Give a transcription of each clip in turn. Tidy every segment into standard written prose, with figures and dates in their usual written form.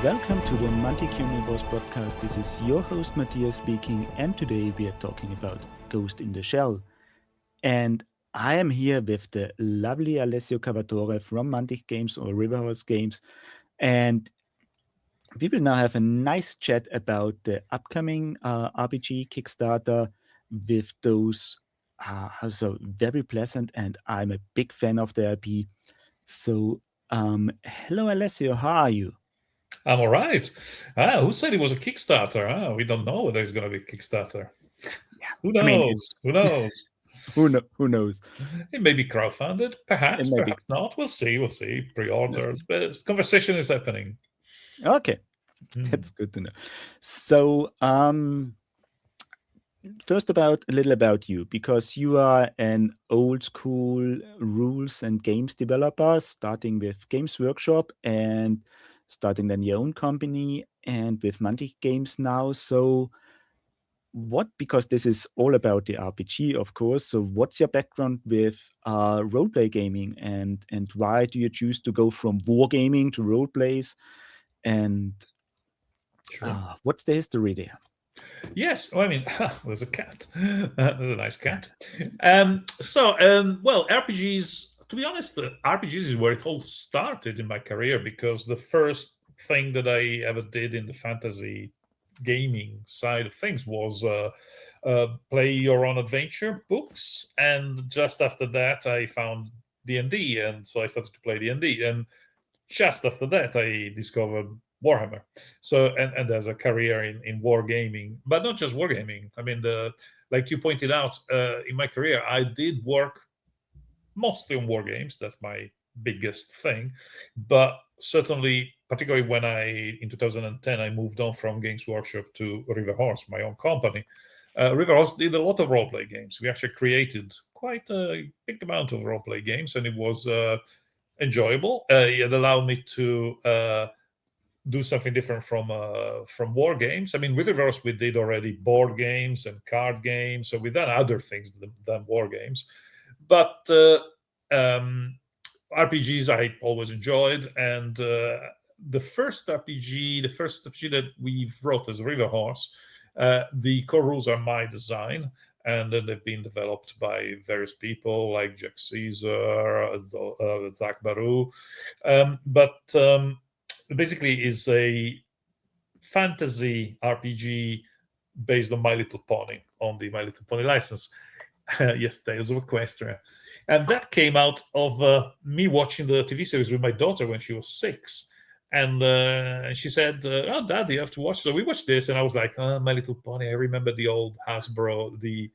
Welcome to the Mantic Universe Podcast. This is your host Matthias speaking, and today we are talking about Ghost in the Shell. And I am here with the lovely Alessio Cavatore from Mantic Games or Riverhorse Games, and we will now have a nice chat about the upcoming RPG Kickstarter with those so very pleasant, and I'm a big fan of the IP. So, hello Alessio, how are you? I'm all right. Who said it was a Kickstarter? We don't know whether it's going to be a Kickstarter. Yeah, Who I mean, knows? Who knows? who knows? It may be crowdfunded, perhaps, It may be. perhaps not. We'll see. We'll see. Pre-orders, but this conversation is happening. Okay, that's good to know. So, first a little about you, because you are an old school rules and games developer, starting with Games Workshop and starting then your own company and with Mantic Games now. So because this is all about the RPG, of course. So what's your background with roleplay gaming, and why do you choose to go from wargaming to roleplays? And what's the history there? Yes, well, I mean, there's a cat. There's a nice cat. Well, RPGs, to be honest, RPGs is where it all started in my career, because the first thing that I ever did in the fantasy gaming side of things was play your own adventure books. And just after that, I found D&D, and so I started to play D&D. And just after that, I discovered Warhammer. So and there's a career in wargaming, but not just wargaming. I mean, like you pointed out, in my career, I did work mostly on war games. That's my biggest thing. But certainly, particularly when in 2010, I moved on from Games Workshop to Riverhorse, my own company. Riverhorse did a lot of roleplay games. We actually created quite a big amount of roleplay games, and it was enjoyable. It allowed me to do something different from war games. I mean, with Riverhorse, we did already board games and card games, so we've done other things than war games. But RPGs I always enjoyed, and the first RPG that we wrote as Riverhorse, the core rules are my design, and then they've been developed by various people like Jack Caesar, Zach Baru, but basically is a fantasy RPG based on My Little Pony, on the My Little Pony license. Yes, Tales of Equestria. And that came out of me watching the TV series with my daughter when she was 6. And she said, "Oh, Dad, you have to watch." So we watched this, and I was like, "Oh, My Little Pony." I remember the old Hasbro, the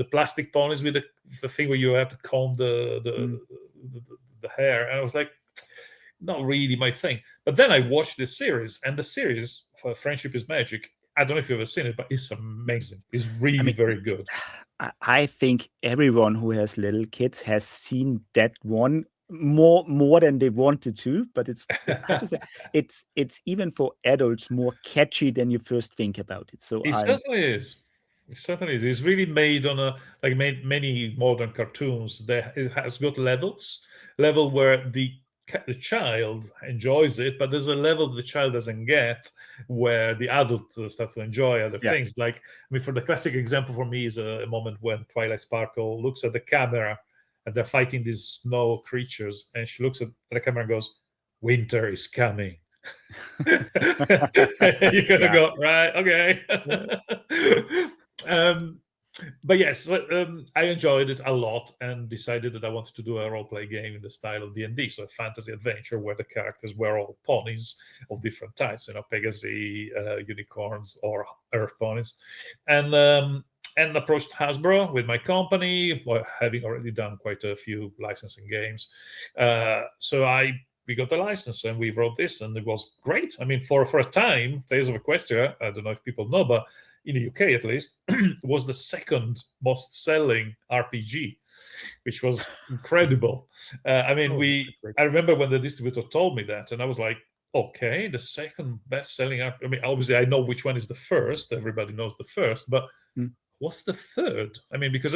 plastic ponies with the thing where you have to comb the hair. And I was like, not really my thing. But then I watched this series, and the series for Friendship is Magic, I don't know if you've ever seen it, but it's amazing. It's really very good. I think everyone who has little kids has seen that one more than they wanted to, but it's how to say, it's even for adults more catchy than you first think about it. So it certainly is. It certainly is. It's really made on many modern cartoons. It has got level where the child enjoys it, but there's a level the child doesn't get where the adult starts to enjoy other things. Like, I mean, for the classic example for me is a moment when Twilight Sparkle looks at the camera and they're fighting these snow creatures, and she looks at the camera and goes, "Winter is coming." You're gonna go, right? Okay. But yes, I enjoyed it a lot and decided that I wanted to do a role-play game in the style of D&D, so a fantasy adventure where the characters were all ponies of different types, Pegasi, unicorns, or earth ponies, and approached Hasbro with my company, having already done quite a few licensing games. So we got the license and we wrote this, and it was great. I mean, for a time, Tales of Equestria, I don't know if people know, but in the UK at least, was the second most selling RPG, which was incredible. I remember when the distributor told me that, and I was like, okay, the second best selling. I mean, obviously I know which one is the first. Everybody knows the first, but what's the third? I mean, because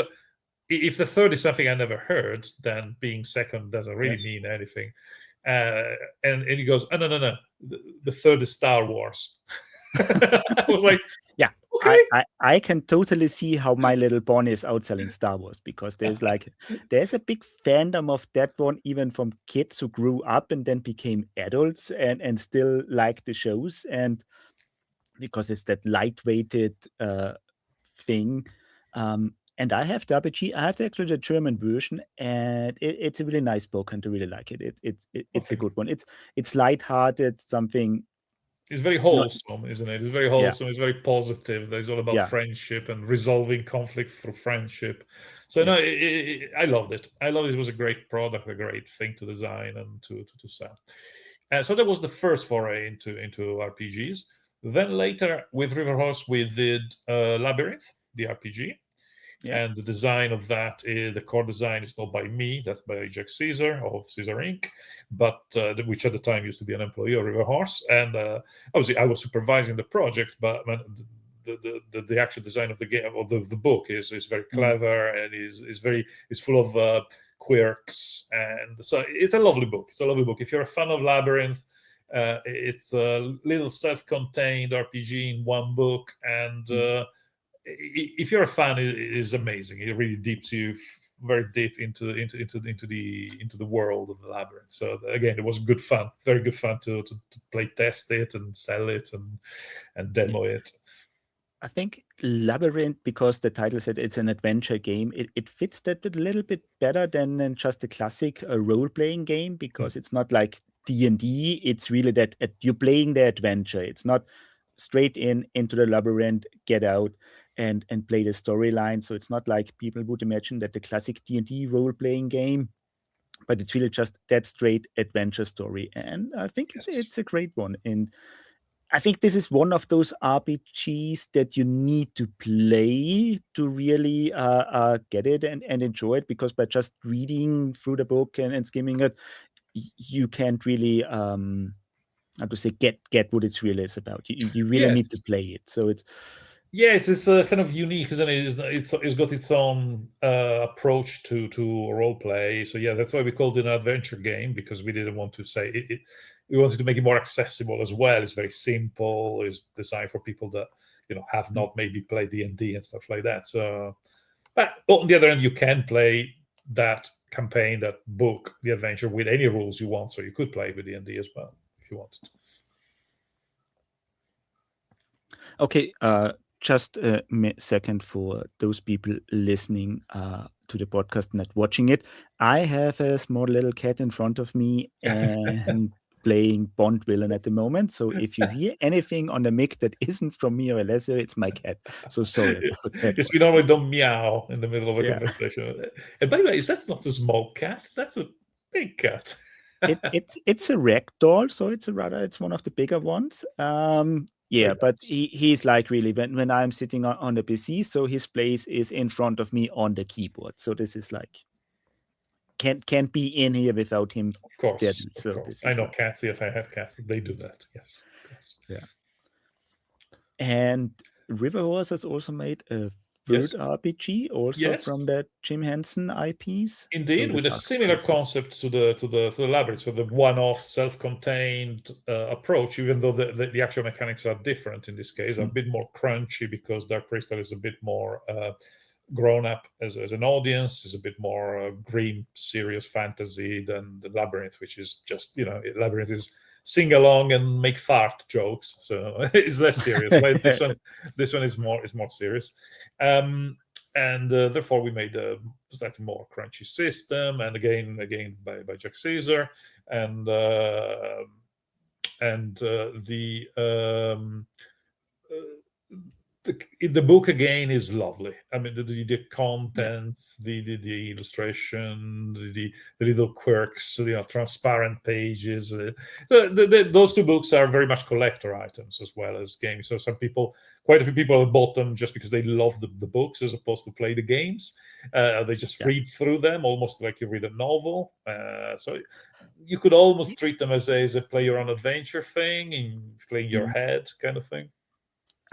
if the third is something I never heard, then being second doesn't really mean anything. And he goes, oh, no. The third is Star Wars. I was like, Yeah, okay. I can totally see how My Little Pony is outselling Star Wars, because there's a big fandom of that one, even from kids who grew up and then became adults and still like the shows, and because it's that lightweighted thing. And I have the RPG. I have actually the German version, and it's a really nice book, and I really like it. It's a Thank you. good one. It's lighthearted, something It's very not wholesome, isn't it? It's very yeah wholesome. It's very positive. It's all about yeah friendship and resolving conflict through friendship. So no, yeah I loved it. I loved it. It was a great product, a great thing to design and to sell. So that was the first foray into RPGs. Then later with River Horse, we did Labyrinth, the RPG. yeah. And the design of that is, the core design is not by me, that's by Jack Caesar of Caesar Inc., but which at the time used to be an employee of River Horse. And obviously I was supervising the project, but the actual design of the game, or the book is very clever, and is full of quirks. And so it's a lovely book. It's a lovely book. If you're a fan of Labyrinth, it's a little self-contained RPG in one book, and if you're a fan, it is amazing. It really dips you very deep into the world of the Labyrinth. So again, it was good fun, very good fun to play test it and sell it and demo it. I think Labyrinth, because the title said it's an adventure game, it fits that a little bit better than just a classic role-playing game, because it's not like D&D. It's really that you're playing the adventure. It's not straight into the labyrinth, get out and play the storyline. So it's not like people would imagine that the classic D&D role-playing game, but it's really just that straight adventure story. And I think it's a great one. And I think this is one of those RPGs that you need to play to really get it and enjoy it, because by just reading through the book and skimming it, you can't really how to say get what it's really is about. You really Yes. need to play it. So it's kind of unique, isn't it? It's got its own approach to role play. So yeah, that's why we called it an adventure game, because we didn't want to say it. We wanted to make it more accessible as well. It's very simple. It's designed for people that have not maybe played D&D and stuff like that. So, but on the other hand, you can play that campaign, that book, the adventure, with any rules you want. So you could play with D&D as well if you wanted. Okay, just a second for those people listening to the podcast, not watching it. I have a small little cat in front of me and playing Bond villain at the moment. So if you hear anything on the mic that isn't from me or Alessio, it's my cat. So sorry about that. Yes, we normally don't meow in the middle of a conversation. And by the way, that's not a small cat. That's a big cat. It's a ragdoll, so it's one of the bigger ones. Yeah, but he's like really when I'm sitting on the PC, so his place is in front of me on the keyboard. So this is like can't be in here without him. Of course, dead. of So course. this I is know like, cats. Yes, I have cats. They do that. Yes, of course. Yeah. And River Horse has also made a third RPG, also from the Jim Henson IPs. Indeed, So with a similar concept to the Labyrinth, so the one-off, self-contained approach. Even though the actual mechanics are different in this case, a bit more crunchy, because Dark Crystal is a bit more grown up as an audience, is a bit more grim, serious fantasy than the Labyrinth, which is just Labyrinth is sing along and make fart jokes, so it's less serious. Right? This one is more serious. And therefore we made a slightly more crunchy system, and again by Jack Caesar, and the book again is lovely. I mean, the contents, the illustration, the little quirks, transparent pages. Those two books are very much collector items as well as games. So quite a few people have bought them just because they love the books as opposed to play the games. They just read through them almost like you read a novel. So you could almost treat them as a play your own adventure thing, in playing your head kind of thing.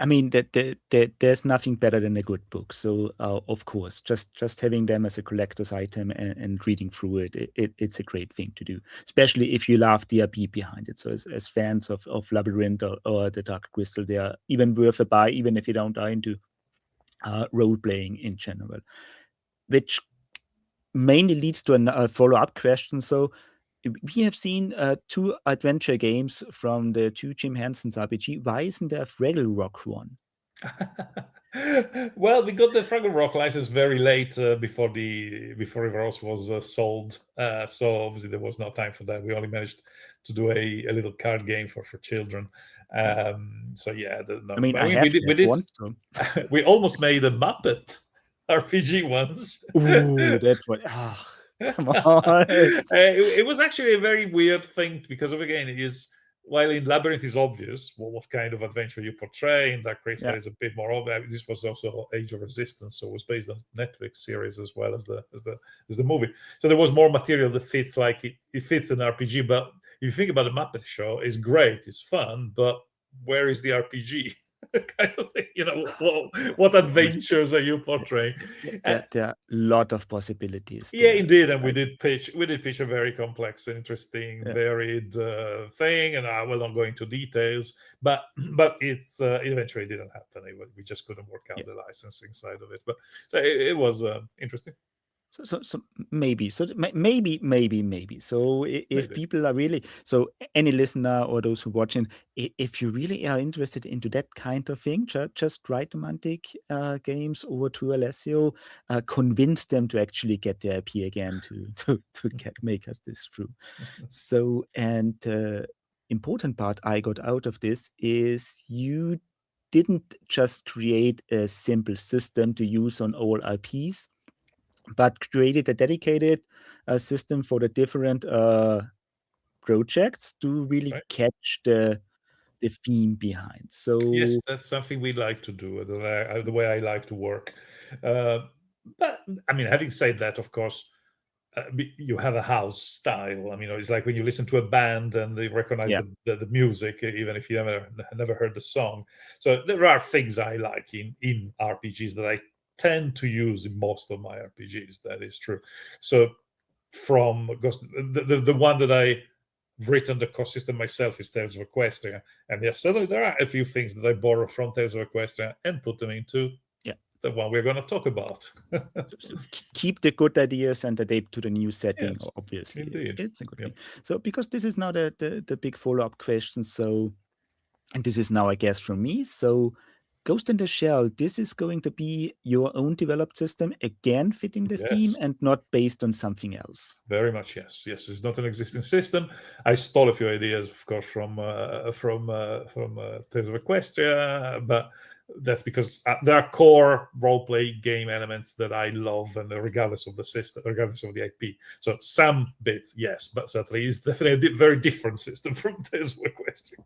I mean, there's nothing better than a good book. So, of course, just having them as a collector's item and reading through it's a great thing to do, especially if you love the IP behind it. So, as fans of Labyrinth or the Dark Crystal, they are even worth a buy, even if you don't are into role playing in general, which mainly leads to a follow-up question. So, we have seen two adventure games from the two Jim Henson's RPG. Why isn't there a Fraggle Rock one? Well, we got the Fraggle Rock license very late before River Rose was sold, so obviously there was no time for that. We only managed to do a little card game for children. So yeah, no. I mean, we did. one. So. We almost made a Muppet RPG once. Ooh, that's what. Come on. It was actually a very weird thing because again, it is. While in Labyrinth is obvious what kind of adventure you portray, in Dark Crystal is a bit more obvious. This was also Age of Resistance, so it was based on Netflix series as well as the movie. So there was more material that fits like it fits an RPG. But if you think about the Muppet Show, it's great, it's fun, but where is the RPG? Kind of thing, what adventures are you portraying? There are a lot of possibilities. Yeah, indeed, and we did pitch a very complex, interesting, varied thing, and I will not go into details, but it eventually didn't happen. We just couldn't work out the licensing side of it, but so it was interesting. So maybe. So maybe. So if people are really, so any listener or those who watching, if you really are interested into that kind of thing, just write the Mantic Games over to Alessio, convince them to actually get the IP again to make us this through. So, and important part I got out of this is you didn't just create a simple system to use on all IPs, but created a dedicated system for the different projects to really catch the theme behind. So yes, that's something we like to do, the way I like to work. But I mean, having said that, of course, you have a house style. I mean, it's like when you listen to a band and they recognize the music, even if you never heard the song. So there are things I like in RPGs that I tend to use in most of my RPGs. That is true. So from the one that I've written the core system myself is Tales of Equestria, and yes, certainly there are a few things that I borrow from Tales of Equestria and put them into the one we're going to talk about. So keep the good ideas and adapt to the new setting. Yes, obviously, indeed. It's a good thing. So because this is now the big follow-up question. So, and this is now, I guess, from me. So, Ghost in the Shell, this is going to be your own developed system, again fitting the theme and not based on something else. Very much, yes. It's not an existing system. I stole a few ideas, of course, from Tales of Equestria, but that's because there are core role-play game elements that I love, and regardless of the system, regardless of the IP. So some bits, yes, but certainly it's definitely a very different system from Tales of Equestria.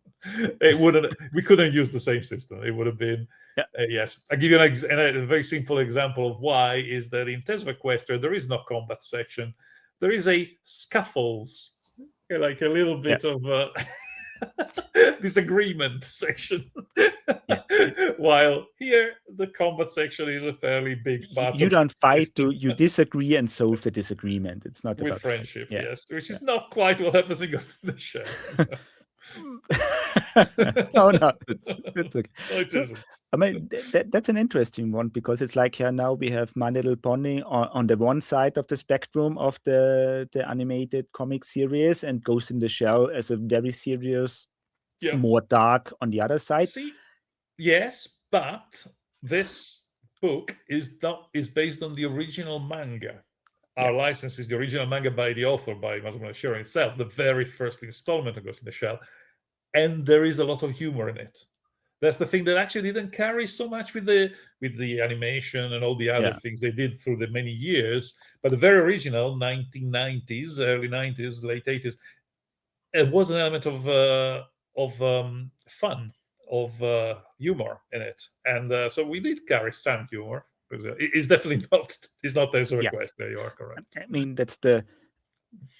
We couldn't use the same system. It would have been yes. I'll give you a very simple example of why is that in Tales of Equestria there is no combat section. There is a scuffles, like a little bit of disagreement section. While here the combat section is a fairly big part. You don't fight, you disagree and solve the disagreement. It's not with about friendship, yes, which is not quite what happens in Ghost in the Shell. No, it's okay. No, it isn't. I mean, that's an interesting one because it's like now we have My Little Pony on the one side of the spectrum of the animated comic series, and Ghost in the Shell as a very serious, more dark on the other side. See, yes, but this book is based on the original manga. Our license is the original manga by the author, by Masamune Shirow himself, the very first installment of Ghost in the Shell. And there is a lot of humor in it. That's the thing that actually didn't carry so much with the animation and all the other things they did through the many years. But the very original 1990s, early 90s, late 80s, it was an element of fun, of humor in it. And so we did carry some humor. It's definitely not. It's not Tales of Equestria. You are correct. I mean, that's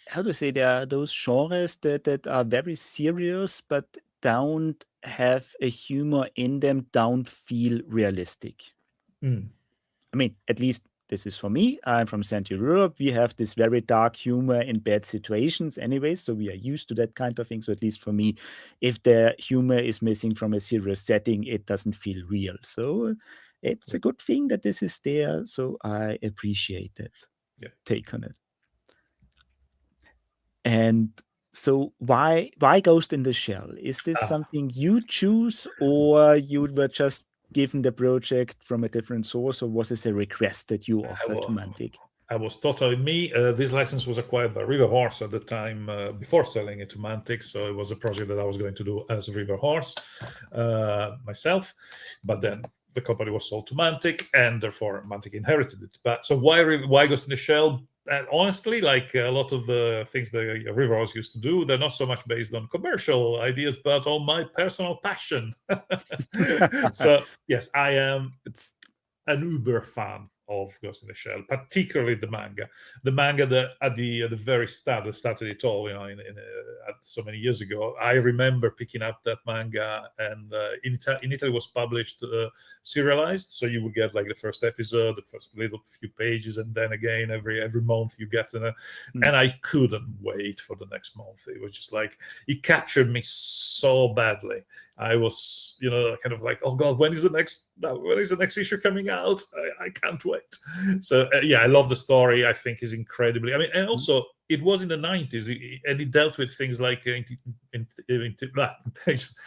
how to say, there are those genres that are very serious, but don't have a humor in them don't feel realistic. Mm. I mean, at least this is for me. I'm from Central Europe. We have this very dark humor in bad situations anyway, so we are used to that kind of thing. So at least for me, if the humor is missing from a serious setting, it doesn't feel real. So it's a good thing that this is there. So I appreciate that take on it. And so why Ghost in the Shell? Is this something you choose, or you were just given the project from a different source, or was this a request that you offered to Mantic? I was totally me. This license was acquired by River Horse at the time before selling it to Mantic, so it was a project that I was going to do as River Horse myself. But then the company was sold to Mantic, and therefore Mantic inherited it. But so why Ghost in the Shell? And honestly, like a lot of the things that River Horse used to do, they're not so much based on commercial ideas, but on my personal passion. So yes, I am an uber fan of Ghost in the Shell, particularly the manga. The manga that at the very start, that started it all, so many years ago. I remember picking up that manga, and in Italy was published serialized, so you would get like the first episode, the first little few pages, and then again every month you get and I couldn't wait for the next month. It was just like it captured me so badly. I was, kind of like, oh God, when is the next issue coming out? I can't wait. So I love the story. I think is incredibly. I mean, and also it was in the 90s, and it dealt with things like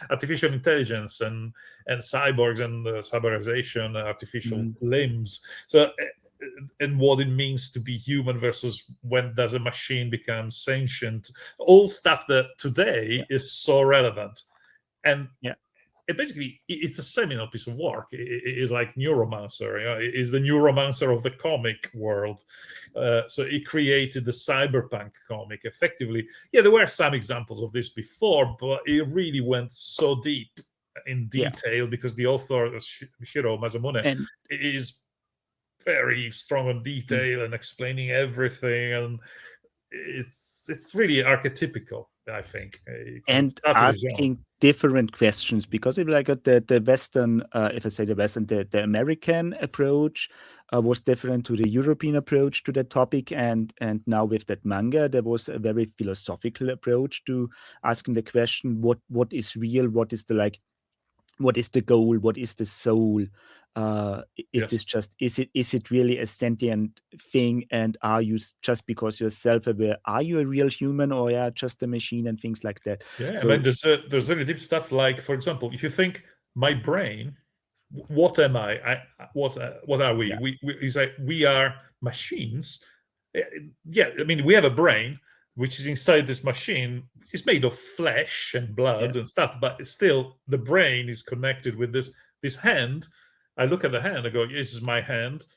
artificial intelligence and cyborgs and cyberization, artificial limbs. So. And what it means to be human versus when does a machine become sentient, all stuff that today is so relevant. And it's a seminal piece of work. It is like Neuromancer. It is the Neuromancer of the comic world. So it created the cyberpunk comic effectively. Yeah, there were some examples of this before, but it really went so deep in detail because the author, Shiro Masamune, is very strong on detail and explaining everything, and it's really archetypical, I think, and asking different questions, because if I got the Western, if I say the Western, the American approach was different to the European approach to the topic, and now with that manga, there was a very philosophical approach to asking the question: what is real? What is what is the goal? What is the soul? Is it really a sentient thing? And are you, just because you're self-aware, are you a real human, or just a machine, and things like that? Yeah, so, I mean, there's really deep stuff. Like, for example, if you think my brain, what am I? What are we? Yeah. We are machines. Yeah, I mean, we have a brain which is inside this machine. It's made of flesh and blood and stuff, but it's still, the brain is connected with this hand. I look at the hand, I go, this is my hand,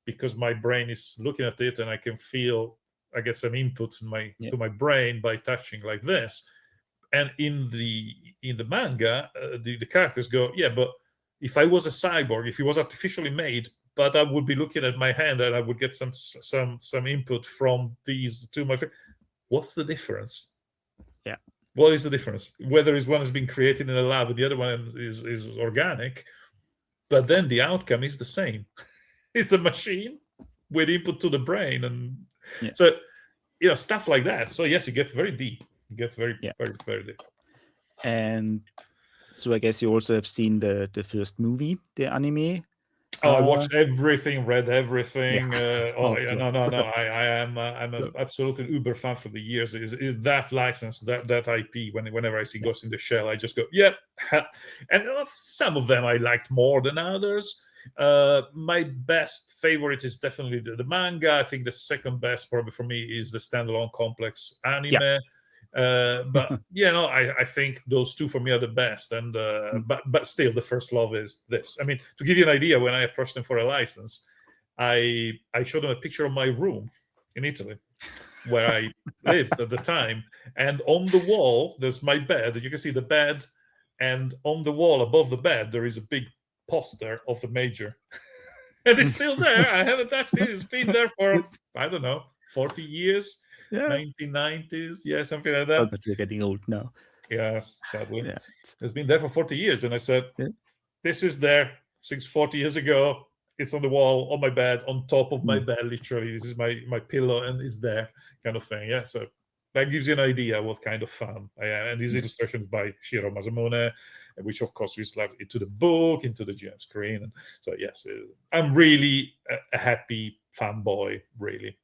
because my brain is looking at it, and I can feel, I get some input to my brain by touching like this. And in the manga, the characters go, but if I was a cyborg, if it was artificially made, but I would be looking at my hand and I would get some input from these two. What's the difference? Yeah. What is the difference? Whether one has been created in a lab and the other one is organic, but then the outcome is the same. It's a machine with input to the brain, and so stuff like that. So yes, it gets very deep. It gets very, very, very deep. And so I guess you also have seen the first movie, the anime. I watched everything, read everything. No. I'm an absolutely uber fan for the years. Is that license, that IP? Whenever I see Ghost in the Shell, I just go, And some of them I liked more than others. My best favorite is definitely the manga. I think the second best, probably for me, is the standalone complex anime. But I think those two for me are the best, and but still the first love is this. I mean, to give you an idea, when I approached them for a license, I showed them a picture of my room in Italy where I lived at the time, and on the wall there's my bed. You can see the bed, and on the wall above the bed there is a big poster of the Major. And it's still there. I haven't touched it. It's been there for, I don't know, 40 years. 1990s, something like that. But you're getting old now. Yes, sadly. Yeah. It's been there for 40 years. And I said, Yeah. this is there since 40 years ago. It's on the wall, on my bed, on top of my Mm. bed, literally. This is my pillow, and it's there, kind of thing. Yeah, so that gives you an idea what kind of fan I am. And these Yeah. illustrations by Shiro Masamune, which of course we slap into the book, into the GM screen. And so yes, I'm really a happy fanboy, really,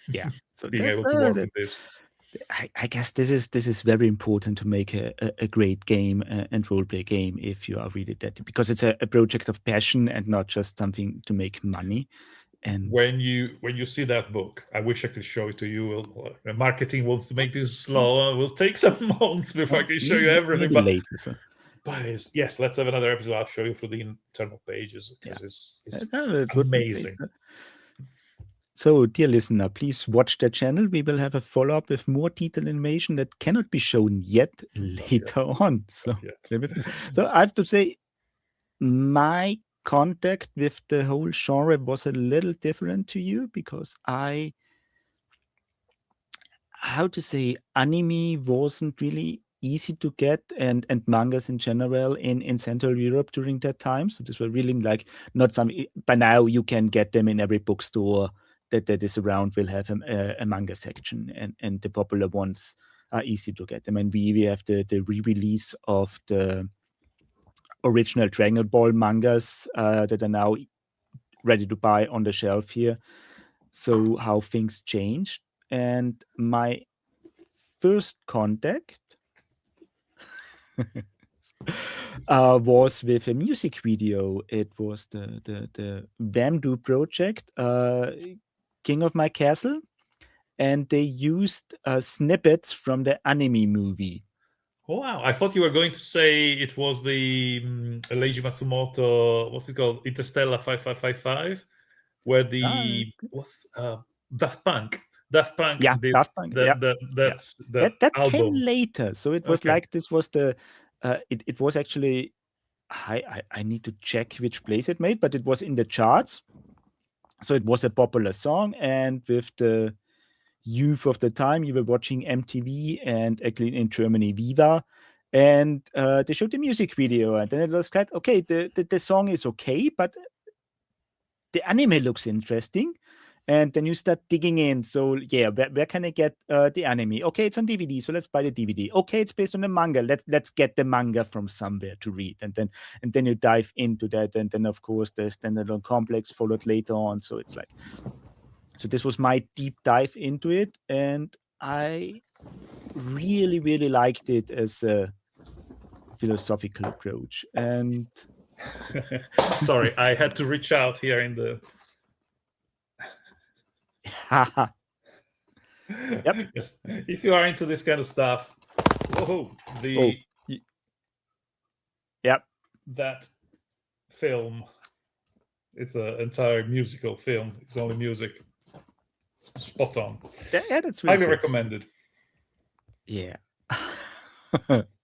Yeah. So being that's able to work on this. I guess this is very important to make a great game and role play game if you are really that, because it's a project of passion and not just something to make money. And When you see that book, I wish I could show it to you. Marketing wants to make this slow. It will take some months before I can show you everything. maybe later. So But yes, let's have another episode. I'll show you through the internal pages yeah, because it's it would be great. amazing. So, dear listener, please watch the channel. We will have a follow up with more detailed information that cannot be shown yet later on. So, so I have to say, my contact with the whole genre was a little different to you because how to say, anime wasn't really easy to get, and mangas in general in Central Europe during that time. So this were really like not some. By now you can get them in every bookstore that is around. Will have a manga section, and the popular ones are easy to get. I mean, we have the re-release of the original Dragon Ball mangas that are now ready to buy on the shelf here. So how things changed, and my first contact was with a music video. It was the Vamdu project, King of My Castle, and they used snippets from the anime movie. Oh, wow. I thought you were going to say it was the Leiji Matsumoto, what's it called? Interstellar 5555, where the what's Daft Punk. Daft Punk Yeah, did Daft Punk. Yeah, that's the that came album. later. So it was like this was the it was actually I need to check which place it made, but it was in the charts. So it was a popular song, and with the youth of the time, you were watching MTV and actually in Germany Viva, and they showed the music video, and then it was like, okay, the song is okay, but the anime looks interesting. And then you start digging in. So yeah, where can I get the anime? Okay, it's on DVD, so let's buy the DVD. Okay, it's based on a manga. Let's get the manga from somewhere to read, and then you dive into that, and then of course the standalone complex followed later on. So it's like, so this was my deep dive into it, and I really really liked it as a philosophical approach. And sorry, I had to reach out here in the. Yep. Yes. If you are into this kind of stuff, yep. That film, it's an entire musical film. It's only music. Spot on. Yeah, that's really highly recommended. Yeah.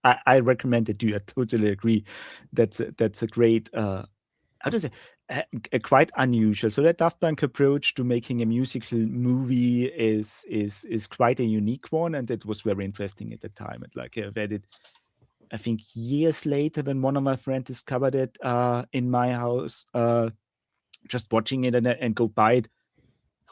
I recommend it too. I totally agree. That's a great how to say, quite unusual. So that Daft Punk approach to making a musical movie is quite a unique one, and it was very interesting at the time. And like I've read it, I think years later when one of my friends discovered it in my house, just watching it and go by it.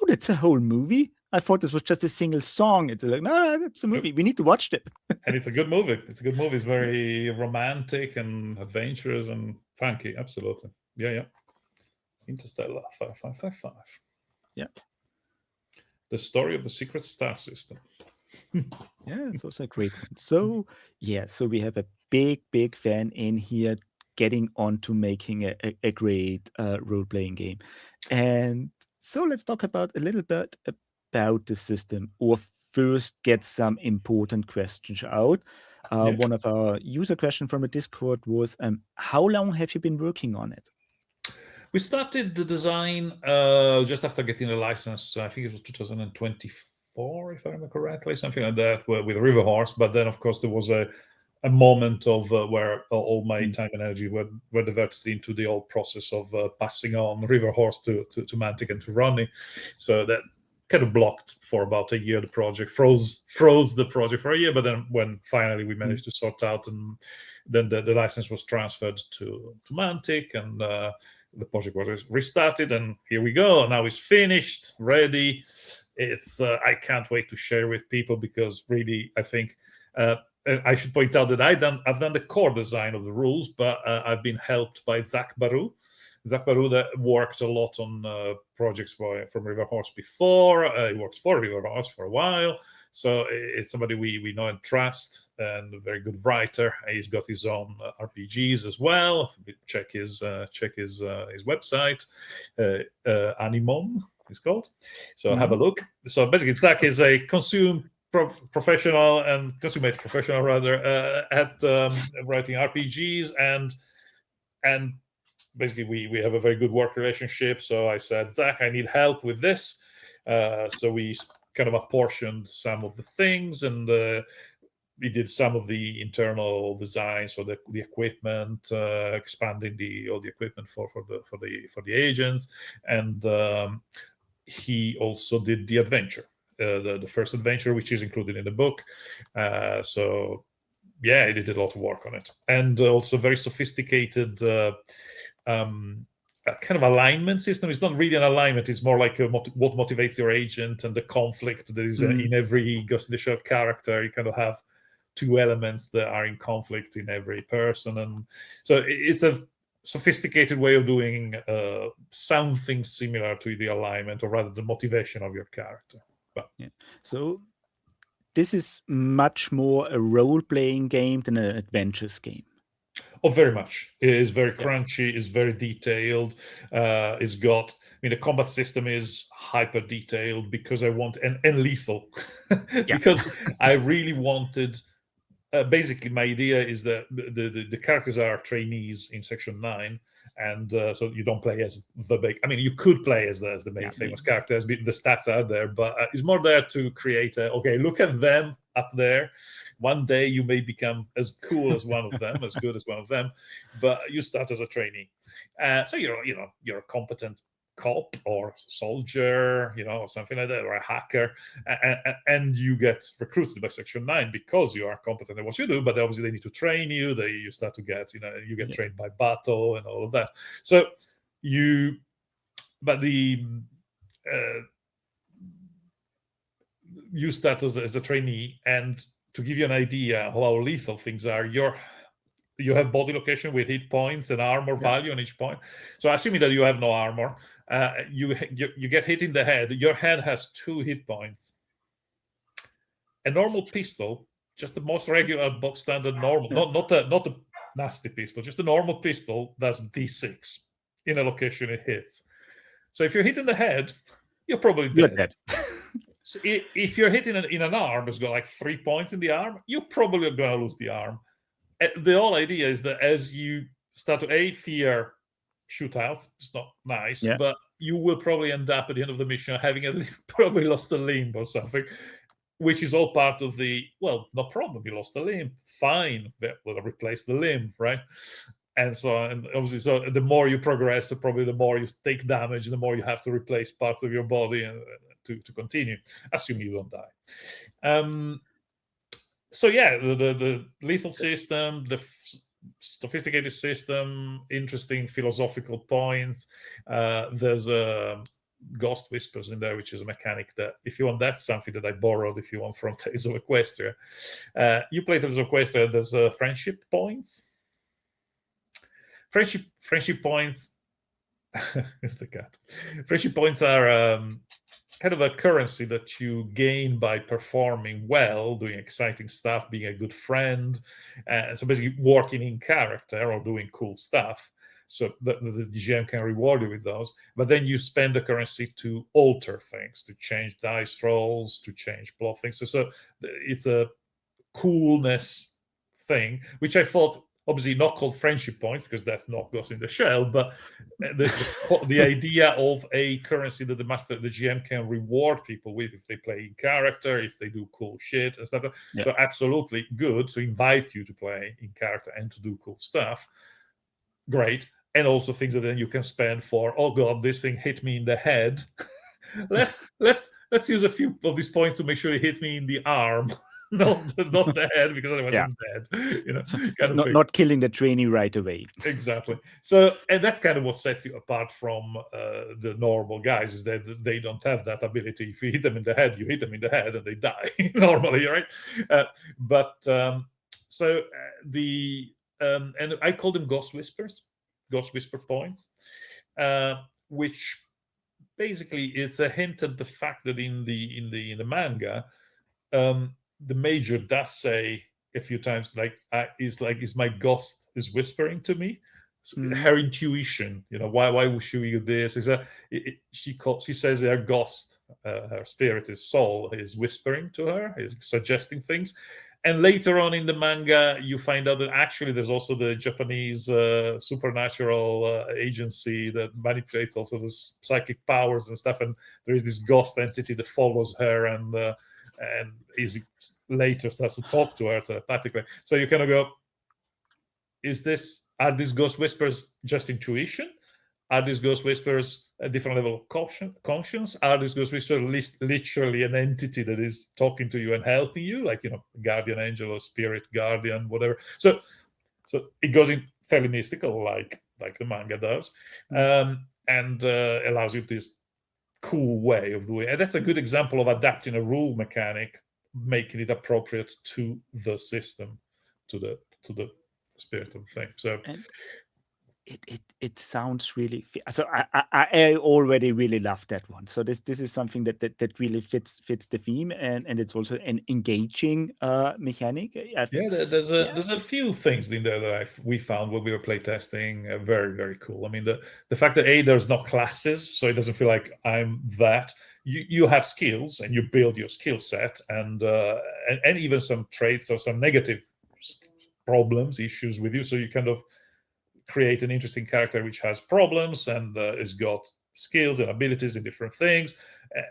Oh, that's a whole movie. I thought this was just a single song. It's like, no, it's a movie. We need to watch it. And it's a good movie. It's a good movie. It's very romantic and adventurous and funky. Absolutely. Yeah. Interstellar 5555. Yeah. The story of the secret star system. Yeah, it's also a great one. So, yeah, so we have a big fan in here getting on to making a great role-playing game. And so let's talk about a little bit about the system, or first get some important questions out. One of our user questions from a Discord was, how long have you been working on it? We started the design just after getting the license. I think it was 2024, if I remember correctly, something like that, with River Horse. But then, of course, there was a moment of where all my time and energy were diverted into the whole process of passing on River Horse to Mantic and to Ronnie. So that kind of blocked for about a year. The project froze the project for a year, but then when finally we managed to sort out, and then the license was transferred to Mantic, and the project was restarted, and here we go. Now it's finished, ready. It's I can't wait to share with people, because really I think I should point out that I've done the core design of the rules, but I've been helped by Zach Baru. Zach Baru that worked a lot on projects from River Horse before. He works for River Horse for a while, so it's somebody we know and trust, and a very good writer. He's got his own RPGs as well. Check his website, Animon is called. So have a look. So basically, Zach is a professional and consummate professional rather at writing RPGs, and basically we have a very good work relationship. So I said, Zach, I need help with this. So we kind of apportioned some of the things, and we did some of the internal design, so the equipment, expanding all the equipment for the agents, and he also did the adventure, the first adventure, which is included in the book. So yeah, he did a lot of work on it, and also very sophisticated kind of alignment system. It's not really an alignment, it's more like what motivates your agent and the conflict that is in every Ghost in the Shell character. You kind of have two elements that are in conflict in every person, and so it's a sophisticated way of doing something similar to the alignment, or rather the motivation of your character. But so this is much more a role-playing game than an adventures game. Oh, very much. It is very crunchy, it's very detailed. It's got, the combat system is hyper detailed, because I want, and lethal, because I really wanted, basically my idea is that the characters are trainees in Section 9, and so you don't play as the big, you could play as the main famous characters, the stats are there, but it's more there to create okay, look at them up there. One day you may become as cool as one of them, as good as one of them, but you start as a trainee. So you're a competent cop or soldier, or something like that, or a hacker, and you get recruited by Section 9 because you are competent at what you do. But obviously they need to train you. You start to get, you get trained by battle and all of that. So you start as a trainee, and to give you an idea of how lethal things are, you have body location with hit points and armor value on each point. So assuming that you have no armor, you get hit in the head. Your head has 2 hit points. A normal pistol, just the most regular box standard normal, not a nasty pistol, just a normal pistol, does D6 in a location it hits. So if you're hit in the head, you're probably dead. So if you're hitting in an arm, it's got like 3 points in the arm, you're probably going to lose the arm. The whole idea is that as you start to fear shootouts, it's not nice, but you will probably end up at the end of the mission having probably lost a limb or something, which is all part of no problem, you lost a limb, fine, we'll replace the limb, right? And obviously, so the more you progress, probably the more you take damage, the more you have to replace parts of your body and to continue, assuming you don't die. So the lethal system, the sophisticated system, interesting philosophical points. There's a Ghost Whispers in there, which is a mechanic that, if you want, that's something that I borrowed, if you want, from Tales of Equestria. You play Tales of Equestria, there's friendship points. Friendship points. It's the cat. Friendship points are kind of a currency that you gain by performing well, doing exciting stuff, being a good friend, so basically working in character or doing cool stuff. So the GM can reward you with those, but then you spend the currency to alter things, to change dice rolls, to change plot things. So it's a coolness thing, which I thought, obviously not called friendship points, because that's not Ghost in the Shell, but the idea of a currency that the GM can reward people with if they play in character, if they do cool shit and stuff. So absolutely good to invite you to play in character and to do cool stuff. Great. And also things that then you can spend for, oh god, this thing hit me in the head. let's let's use a few of these points to make sure it hits me in the arm, not the head, because otherwise I'm dead. Kind of thing. Not killing the trainee right away. Exactly. So, and that's kind of what sets you apart from the normal guys, is that they don't have that ability. If you hit them in the head, you hit them in the head and they die normally, right? And I call them ghost whispers, ghost whisper points, which basically is a hint at the fact that in the manga, the major does say a few times, is my ghost is whispering to me. So her intuition, why should we do this? She says her ghost, her spirit, his soul, is whispering to her, is suggesting things. And later on in the manga, you find out that actually there's also the Japanese supernatural agency that manipulates also the psychic powers and stuff. And there is this ghost entity that follows her and is later starts to talk to her telepathically. So you kind of go, are these ghost whispers just intuition? Are these ghost whispers a different level of conscience? Are these ghost whispers literally an entity that is talking to you and helping you, like, guardian angel or spirit guardian, whatever? So it goes in fairly mystical, like the manga does, and allows you this cool way of doing it. And that's a good example of adapting a rule mechanic, making it appropriate to the system, to the spirit of the thing. So. And it sounds really so I already really love that one. So this is something that really fits the theme, and it's also an engaging mechanic. There's a few things in there that we found when we were playtesting very, very cool. I mean, the fact that there's no classes, so it doesn't feel like I'm that. You have skills and you build your skill set, and even some traits or some negative problems, issues with you, so you kind of create an interesting character which has problems and has got skills and abilities in different things.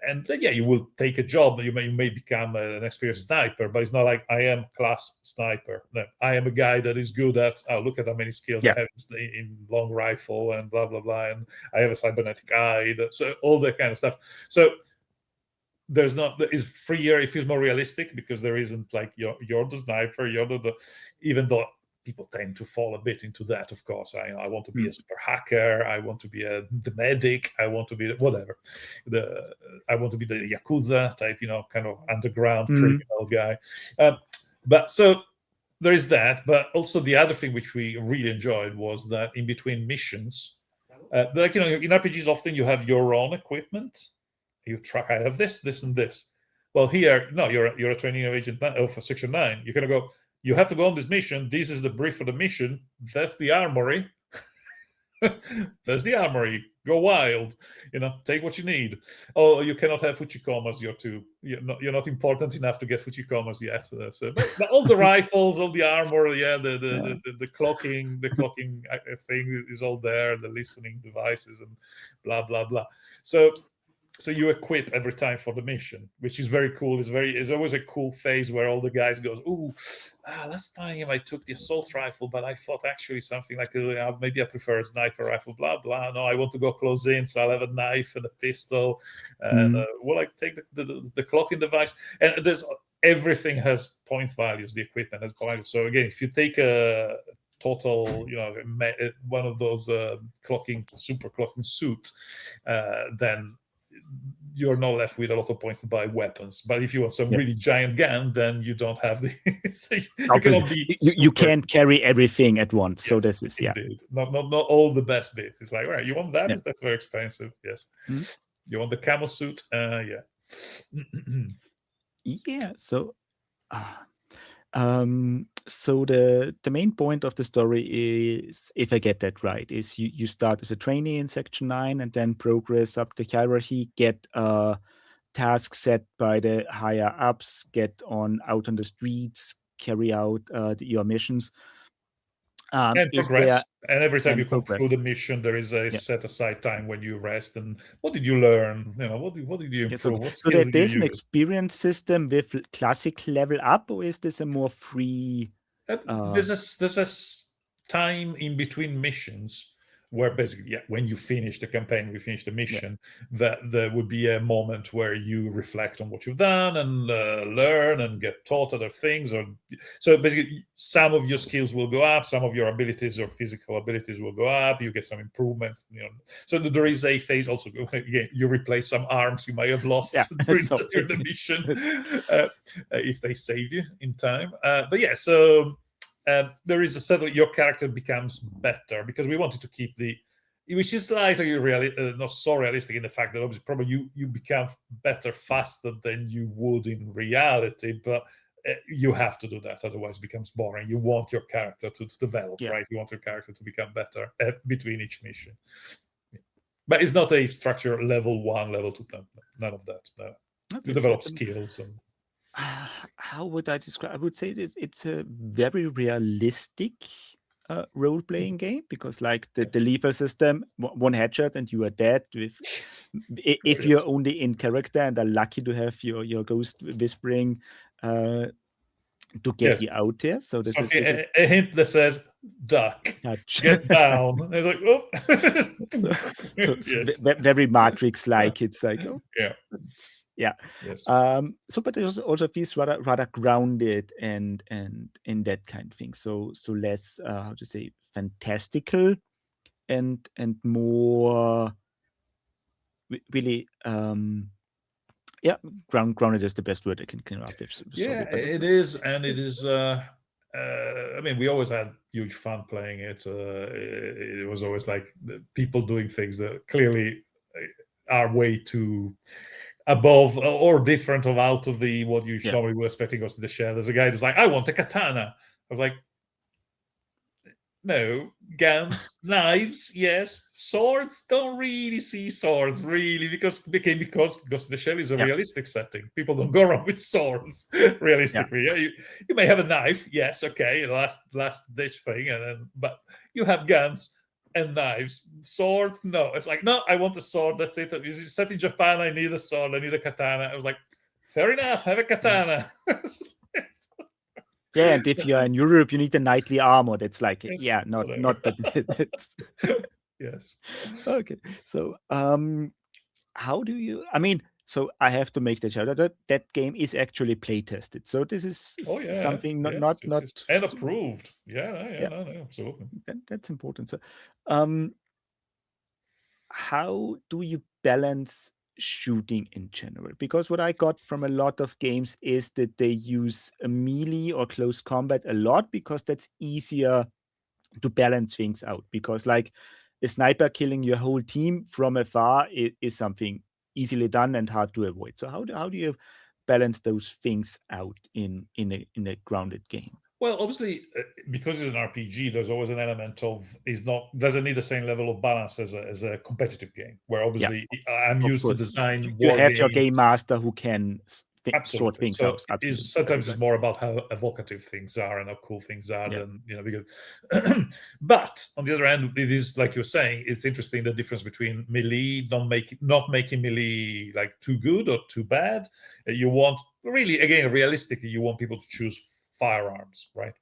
And you will take a job. You may become an experienced sniper, but it's not like I am class sniper. No, I am a guy that is good at, look at how many skills I have in long rifle and blah, blah, blah. And I have a cybernetic eye. So all that kind of stuff. So it's freer. It feels more realistic because there isn't like you're the sniper, even though people tend to fall a bit into that, of course. I want to be a super hacker. I want to be the medic. I want to be whatever. I want to be the Yakuza type, kind of underground criminal guy. But so there is that. But also the other thing which we really enjoyed was that in between missions, in RPGs often you have your own equipment. You try, I have this, and this. Well, here, no, you're a trainee of Agent for Section 9. You're going to go, you have to go on this mission. This is the brief for the mission. That's the armory. That's the armory. Go wild. Take what you need. Oh, you cannot have Fuchikomas. You're not important enough to get Fuchikomas yet. But all the rifles, all the armor, the clocking thing is all there. The listening devices and blah blah blah. So you equip every time for the mission, which is very cool. It's always a cool phase where all the guys goes, last time I took the assault rifle, but I thought actually something like maybe I prefer a sniper rifle, blah, blah. No, I want to go close in, so I'll have a knife and a pistol. And I take the clocking device. And everything has points values. The equipment has points values. So again, if you take a total, one of those super clocking suit, then you're not left with a lot of points to buy weapons. But if you want some really giant gun, then you don't have the. you can't carry everything at once. Yes, so this is not all the best bits. It's like, all right, you want that? That's very expensive. Yes. You want the camo suit? So. So the main point of the story is, if I get that right, is you start as a trainee in Section 9 and then progress up the hierarchy, get tasks set by the higher ups, get out on the streets, carry out your missions. And progress. And every time you conclude a mission, there is a set aside time when you rest. And what did you learn? What did you improve? So there's an experience system with classic level up, or is this a more free? There's a time in between missions where basically, when you finish the campaign, we finish the Yeah. mission, that there would be a moment where you reflect on what you've done and learn and get taught other things. Or so basically, some of your skills will go up, some of your abilities or physical abilities will go up. You get some improvements. So there is a phase also. Again, you replace some arms you may have lost during the mission if they saved you in time. But yeah, so. There is a suddenly your character becomes better because we wanted to keep which is slightly not so realistic in the fact that obviously probably you become better faster than you would in reality, but you have to do that, otherwise it becomes boring. You want your character to develop, right? You want your character to become better between each mission. But it's not a structure level 1, level 2, none of that. No. You develop skills and how would I describe? I would say that it's a very realistic role-playing game, because like the lever system, one headshot and you are dead. If you're only in character and are lucky to have your ghost whispering to get you out there. So this is a hint that says duck, get down. It's like, oh. It's very Matrix-like. It's like, oh. Yeah. Yes. So, but it also feels rather grounded and in that kind of thing. So less how to say, fantastical, and more really grounded is the best word I can come up with. It is, and it is. I mean, we always had huge fun playing it. It was always like people doing things that clearly are way too above or different of out of the what you normally were expecting Ghost in the Shell. There's a guy who's like, I want a katana. I was like, no, guns, knives, yes. Swords, don't really see swords, really, because Ghost in the Shell is a realistic setting. People don't go around with swords, realistically. You may have a knife, yes, okay, last ditch thing, but you have guns and knives. Swords, no. It's like, no, I want a sword, that's it. It's set in Japan, I need a sword, I need a katana. I was like, fair enough, have a katana. Yeah, and if you're in Europe, you need a knightly armor. That's like, not that. Yes. Okay. So, how do you? I mean, so I have to make the shout out that game is actually play tested. So this is something not and approved. No, absolutely. That's important. So, how do you balance shooting in general? Because what I got from a lot of games is that they use a melee or close combat a lot, because that's easier to balance things out. Because like a sniper killing your whole team from afar is something easily done and hard to avoid. So how do you balance those things out in a grounded game? Well, obviously, because it's an RPG, there's always an element of doesn't need the same level of balance as a competitive game, where obviously I'm used to design. You have your game master who can sort things out. Sometimes it's more about how evocative things are and how cool things are than because. But on the other hand, it is like you're saying. It's interesting the difference between melee, not making melee like too good or too bad. You want really, again, realistically, you want people to choose firearms, right,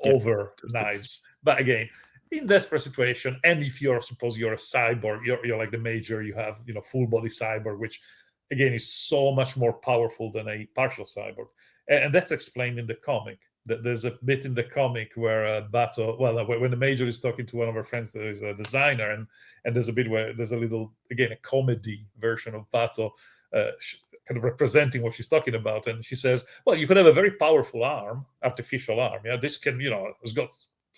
over knives. But again, in desperate situation, and if suppose you're a cyborg, you're like the major, you have full body cyborg, which again is so much more powerful than a partial cyborg, and that's explained in the comic. There's a bit in the comic where Bato, when the major is talking to one of her friends that is a designer, and there's a bit where there's a little, again, a comedy version of Bato kind of representing what she's talking about, and she says, well, you could have a very powerful artificial arm. This can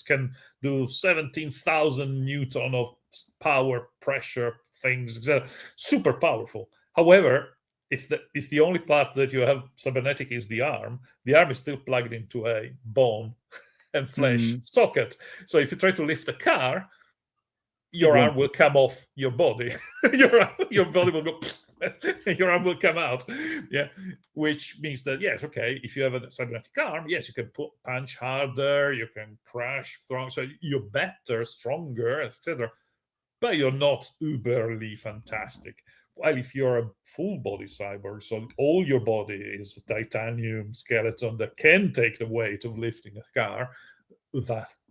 can do 17,000 Newton of power, pressure, things, etc. Super powerful. However, if the only part that you have cybernetic is the arm is still plugged into a bone and flesh socket. So if you try to lift a car, your arm will come off your body. your body will go. Your arm will come out, which means that if you have a cybernetic arm, yes, you can punch harder, you can crash strong, so you're better, stronger, etc. But you're not uberly fantastic. While if you're a full body cyborg, so all your body is a titanium skeleton that can take the weight of lifting a car,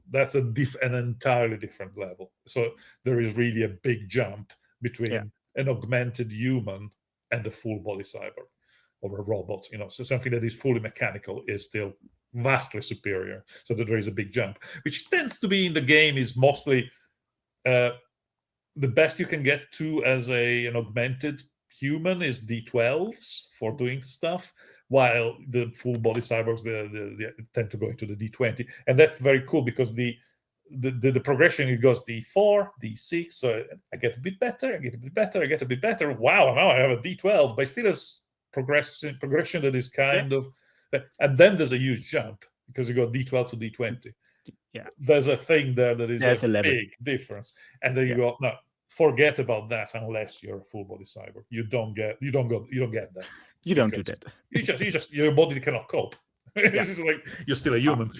that's an entirely different level. So there is really a big jump Yeah. between an augmented human and a full body cyborg or a robot. So something that is fully mechanical is still vastly superior. So that there is a big jump, which tends to be in the game is mostly uh, the best you can get to as an augmented human is D12s for doing stuff, while the full body cyborgs they tend to go into the D20, and that's very cool because the progression, it goes D4, D6, so I get a bit better, I get a bit better, I get a bit better. Wow, now I have a D12, but still has progression that is kind of, and then there's a huge jump because you go D12 to D20. Yeah. There's a thing there that is There's a level. big difference, and then you go, no, forget about that unless you're a full body cyborg. You don't get that. You don't do that. You just your body cannot cope. This is like you're still a human.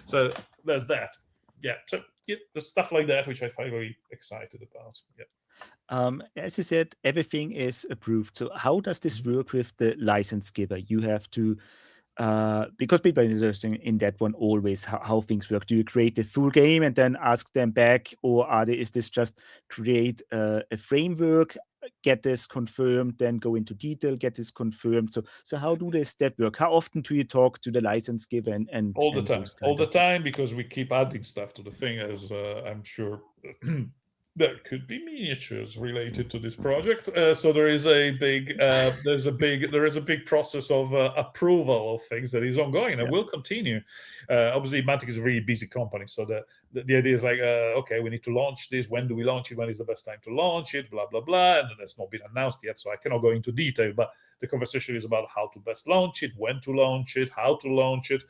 So there's that. Yeah. So there's stuff like that which I find very excited about. Yeah. As you said, everything is approved. So how does this work with the license giver? You have to, because people are interested in that one always, how things work. Do you create the full game and then ask them back, or is this just create a framework, get this confirmed, then go into detail, get this confirmed? So how do this that work? How often do you talk to the license giver and all the time, those kind of time, because we keep adding stuff to the thing, as I'm sure there could be miniatures related to this project. So there is a big there is a big process of approval of things that is ongoing and will continue. Obviously, Mantic is a really busy company, so the idea is like, okay, we need to launch this. When do we launch it? When is the best time to launch it? Blah blah blah. And it's not been announced yet, so I cannot go into detail. But the conversation is about how to best launch it, when to launch it, how to launch it,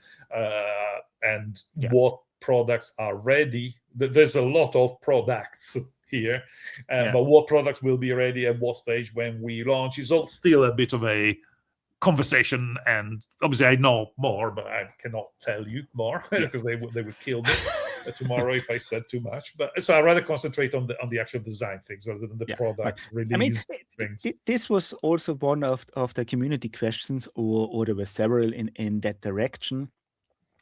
and what products are ready. There's a lot of products here, but what products will be ready at what stage when we launch is all still a bit of a conversation. And obviously I know more, but I cannot tell you more because they would kill me tomorrow if I said too much. But so I rather concentrate on the actual design things rather than the product release things. This was also one of the community questions, or there were several in that direction.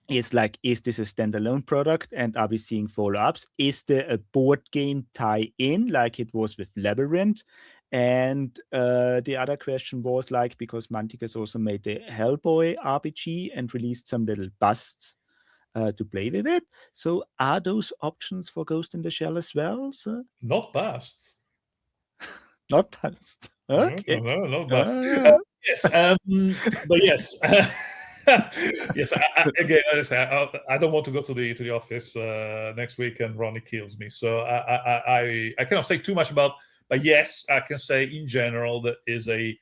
Is this a standalone product, and are we seeing follow-ups? Is there a board game tie-in like it was with Labyrinth? And the other question was because Mantic has also made the Hellboy RPG and released some little busts to play with it. So are those options for Ghost in the Shell as well, sir? Not busts. Not busts. Okay. No, not busts. Yes, but yes. Yes, again, I don't want to go to the office next week and Ronnie kills me. So I cannot say too much about, but yes, I can say in general that is a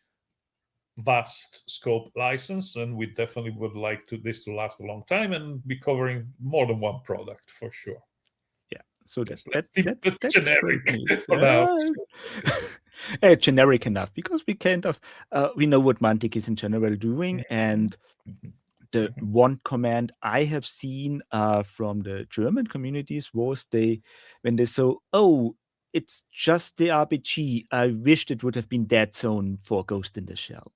vast scope license, and we definitely would like this to last a long time and be covering more than one product for sure. Yeah, so that's generic for now. Generic enough, because we kind of we know what Mantic is in general doing, and the one comment I have seen from the German communities was when they saw, oh, it's just the RPG. I wished it would have been Dead Zone for Ghost in the Shell.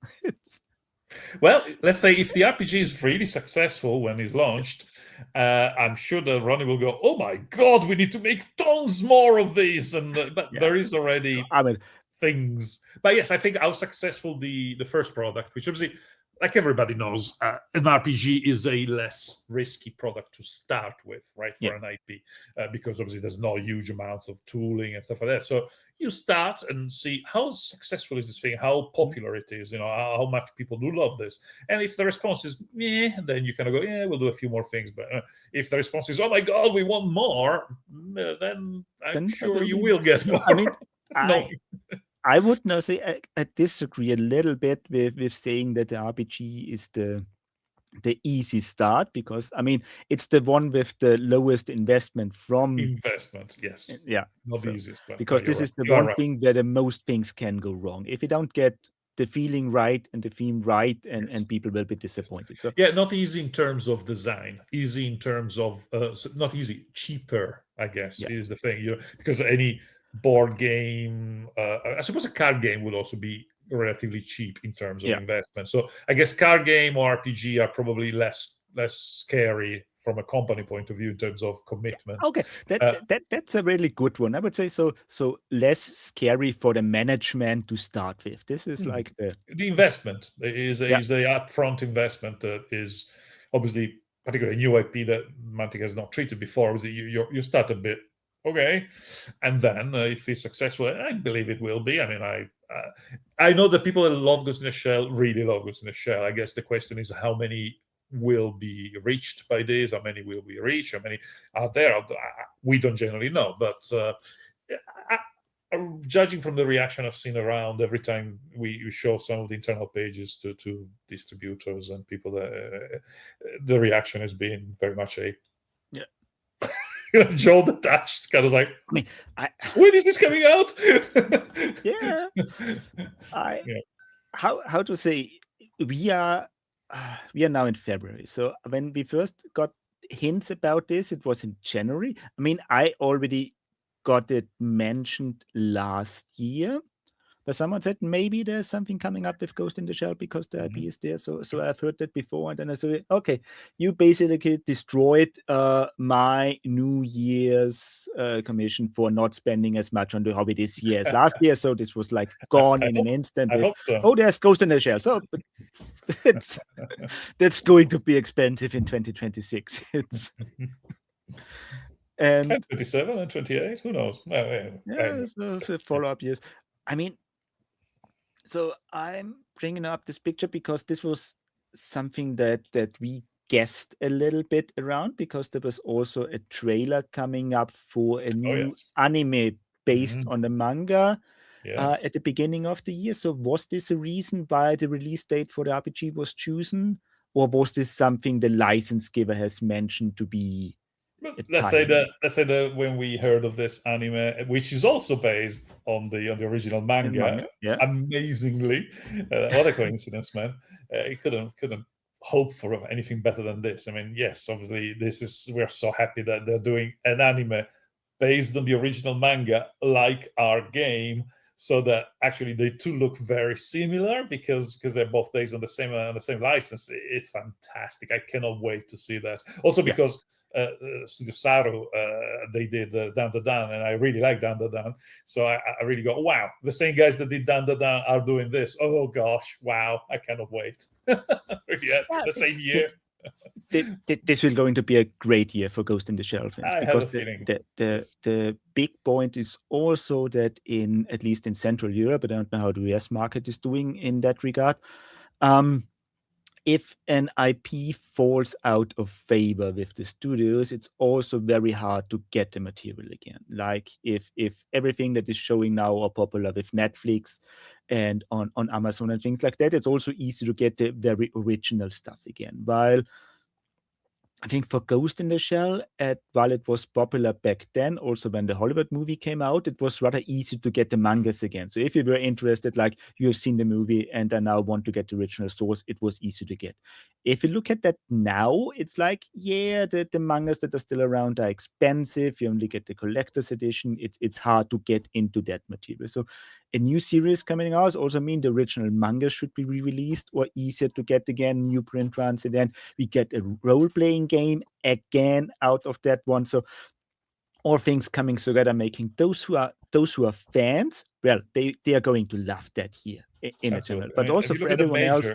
Well, let's say if the RPG is really successful when it's launched, I'm sure that Ronnie will go, oh my God, we need to make tons more of these. And but there is already things. But yes, I think how successful the first product, which obviously, like everybody knows, an RPG is a less risky product to start with, right, for an IP, because obviously there's no huge amounts of tooling and stuff like that. So you start and see how successful is this thing, how popular it is, how much people do love this. And if the response is, then you kind of go, we'll do a few more things. But if the response is, oh my God, we want more, then I'm sure you will get more. I mean, I would now say I disagree a little bit with saying that the RPG is the easy start, because I mean it's the one with the lowest investment from yes, not the easiest one, because this is the one thing where the most things can go wrong if you don't get the feeling right and the theme right, and people will be disappointed. So not easy in terms of design, easy in terms of not easy, cheaper, I guess is the thing, because any board game, I suppose a card game would also be relatively cheap in terms of investment. So I guess card game or RPG are probably less scary from a company point of view in terms of commitment. Okay, that's a really good one. I would say so. So less scary for the management to start with. This is like the investment is Yeah. the upfront investment that is obviously particularly a new IP that Mantic has not treated before. You start a bit okay, and then if it's successful, and I believe it will be. I mean, I know that people that love Ghost in the Shell really love Ghost in the Shell. I guess the question is how many will be reached by this, how many will be reached, how many are there. We don't generally know, but judging from the reaction I've seen around every time we show some of the internal pages to distributors and people, the reaction has been very much a jaw detached, kind of like, I mean, when is this coming out? Yeah. How to say, we are now in February. So when we first got hints about this, it was in January. I mean, I already got it mentioned last year, but someone said maybe there's something coming up with Ghost in the Shell because the IP is there. So I've heard that before, and then I said, okay, you basically destroyed my New Year's commission for not spending as much on the hobby this year as last year. So this was like gone in an instant. I hope so. Oh, there's Ghost in the Shell. So but that's going to be expensive in 2026. And 27 and 28, who knows? So follow-up years. I mean, so I'm bringing up this picture because this was something that we guessed a little bit around, because there was also a trailer coming up for a new anime based on the manga at the beginning of the year. So was this a reason why the release date for the RPG was chosen, or was this something the license giver has mentioned to be? Let's say that when we heard of this anime, which is also based on the original manga, amazingly, what a coincidence, man! It couldn't hope for anything better than this. I mean, yes, obviously, we're so happy that they're doing an anime based on the original manga, like our game, so that actually they two look very similar because they're both based on the same license. It's fantastic. I cannot wait to see that. Also because Studio Saru, they did Dan Da Dan, and I really like Dan Da Dan. So I really go, wow, the same guys that did Dan Da Dan are doing this. Oh gosh, wow, I cannot wait. The same year. This will going to be a great year for Ghost in the Shell fans, because the big point is also that at least in Central Europe, I don't know how the US market is doing in that regard. If an IP falls out of favor with the studios, it's also very hard to get the material again. Like if everything that is showing now are popular with Netflix and on Amazon and things like that, it's also easy to get the very original stuff again. While I think for Ghost in the Shell, while it was popular back then, also when the Hollywood movie came out, it was rather easy to get the mangas again. So if you were interested, like you have seen the movie and I now want to get the original source, it was easy to get. If you look at that now, it's like, the mangas that are still around are expensive. You only get the collector's edition. It's hard to get into that material. So a new series coming out also mean the original manga should be re-released or easier to get again, new print runs, and then we get a role-playing game again out of that one. So all things coming together, making those who are fans, well, they are going to love that here in a general. But also for everyone else.